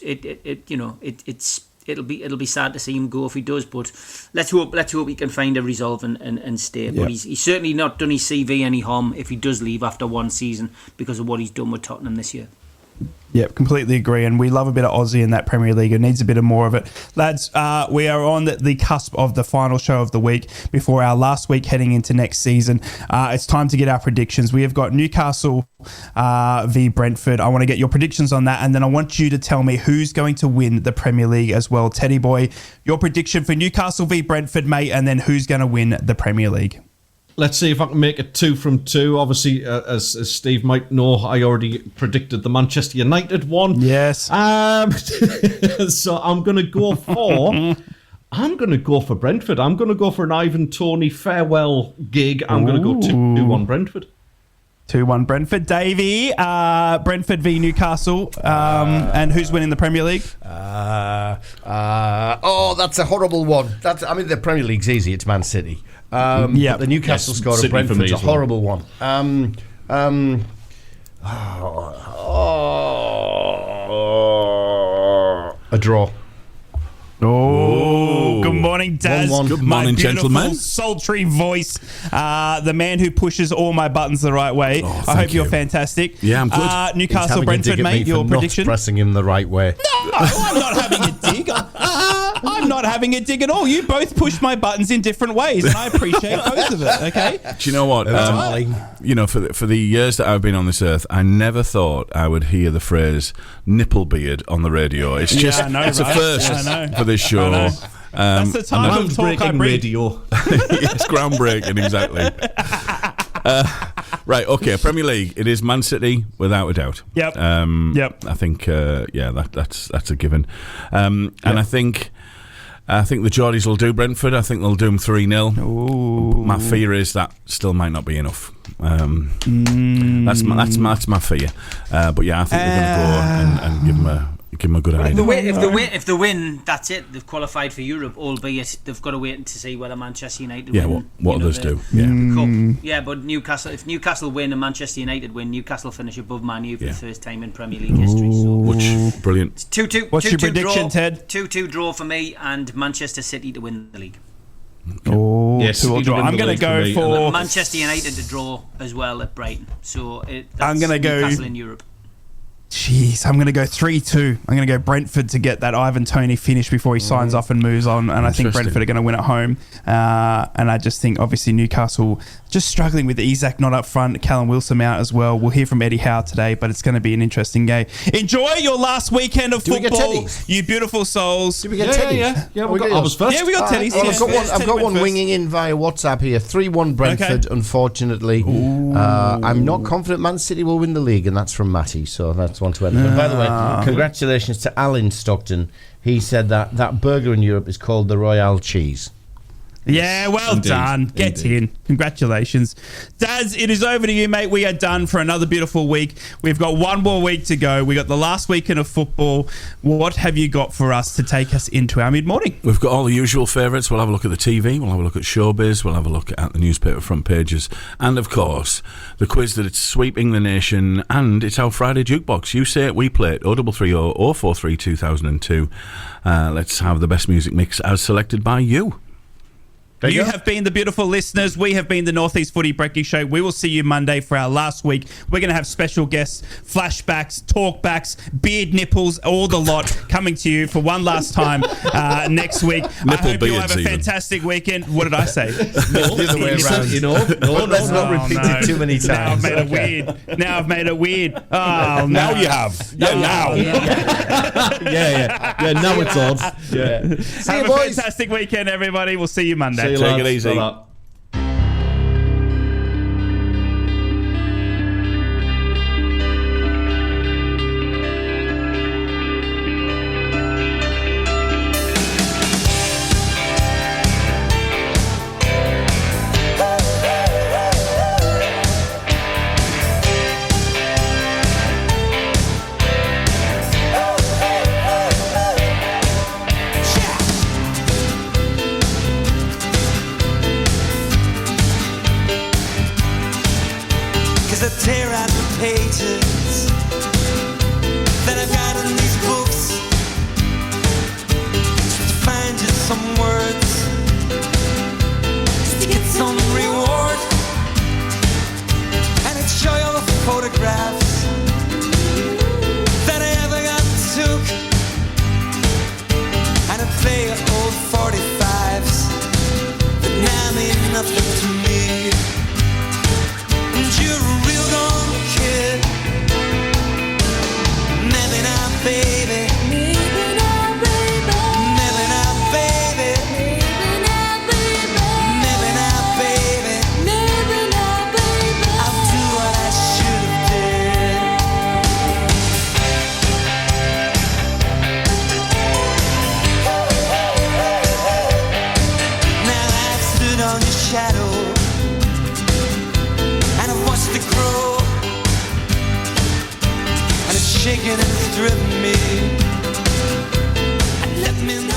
it'll be sad to see him go if he does, but let's hope he can find a resolve and stay. But he's certainly not done his CV any harm if he does leave after one season because of what he's done with Tottenham this year. Yep, completely agree. And we love a bit of Aussie in that Premier League. It needs a bit of more of it. Lads, we are on the cusp of the final show of the week before our last week heading into next season. It's time to get our predictions. We have got Newcastle v Brentford. I want to get your predictions on that, and then I want you to tell me who's going to win the Premier League as well. Teddy boy, your prediction for Newcastle v Brentford, mate, and then who's going to win the Premier League? Let's see if I can make it 2 from 2. Obviously, as Steve might know, I already predicted the Manchester United one. Yes. So I'm going to go for Brentford. I'm going to go for an Ivan Toney farewell gig. I'm going to go 2-1 Brentford. 2-1 Brentford. Davey, Brentford v Newcastle. And who's winning the Premier League? That's a horrible one. The Premier League's easy. It's Man City. The Newcastle score of Brentford's a horrible one. A draw. Oh, good morning, Daz. 1-1. Good morning, my gentlemen. Sultry voice. The man who pushes all my buttons the right way. I hope you're fantastic. Yeah, I'm good. Newcastle, Brentford, mate, your prediction? Not pressing him the right way. No, I'm not having a dig. I'm not having a dig at all. You both pushed my buttons in different ways, and I appreciate both of it, okay? Do you know what? For the years that I've been on this earth, I never thought I would hear the phrase nipple beard on the radio. It's just, it's a first for this show. That's the type of talk I bring. Radio. It's groundbreaking, exactly. Right, okay, Premier League. It is Man City, without a doubt. Yep. I think, that's a given. And I think the Geordies will do Brentford. I think they'll do them 3-0. My fear is that still might not be enough. That's my fear. But yeah, I think they're going to go and give them a good idea. If they win, that's it. They've qualified for Europe, albeit they've got to wait to see whether Manchester United win. What others do. The cup. Yeah, but if Newcastle win and Manchester United win, Newcastle finish above Man U for the first time in Premier League history. So. Which brilliant. 2-2. What's your prediction, Ted? 2-2 draw for me, and Manchester City to win the league. Yes, I'm going to go for Manchester United to draw as well at Brighton. So I'm going to go Newcastle in Europe. Jeez, I'm going to go 3-2. I'm going to go Brentford to get that Ivan Toney finish before he signs off and moves on. And I think Brentford are going to win at home. And I just think, obviously, Newcastle just struggling with Isak not up front, Callum Wilson out as well. We'll hear from Eddie Howe today, but it's going to be an interesting game. Enjoy your last weekend of football, you beautiful souls. Did we get Teddy's? Yeah, we got first. Yeah, we got Teddy's. I've got one winging in via WhatsApp here. 3-1 Brentford, unfortunately. I'm not confident Man City will win the league, and that's from Matty, so that's one to end. But by the way, congratulations to Al in Stockton. He said that burger in Europe is called the Royale Cheese. Yeah, well done. Get in. Congratulations. Daz, it is over to you, mate. We are done for another beautiful week. We've got one more week to go. We got the last weekend of football. What have you got for us to take us into our mid-morning? We've got all the usual favourites. We'll have a look at the TV. We'll have a look at showbiz. We'll have a look at the newspaper front pages. And, of course, the quiz that it's sweeping the nation. And it's our Friday Jukebox. You say it, we play it. 0330 043 2002. Let's have the best music mix as selected by you. You have been the beautiful listeners. We have been the North East Footy Brekky Show. We will see you Monday for our last week. We're going to have special guests, flashbacks, talkbacks, beard nipples, all the lot coming to you for one last time next week. I hope you have a fantastic weekend. What did I say? The other way around. No, let's not repeat it too many times. Now I've made it weird. Now I've made it weird. Oh, now you have. Now. Yeah, now it's odd. Yeah. Have a fantastic weekend, everybody. We'll see you Monday. Take it easy. Ta-ra. Tear out the pages that I've got in these books to find just some words to get some reward, and it show you all the photographs that I ever got took, and I play old 45s that now mean nothing to me. And you're a real gone kid. Maybe now, baby. Maybe now, baby. Maybe now, baby. Maybe now, baby. Maybe now, baby. Maybe now, baby. I'll do what I should have did. Now I've stood on your shadow and I've watched it grow, and it's shaking and it's driven me, and let me know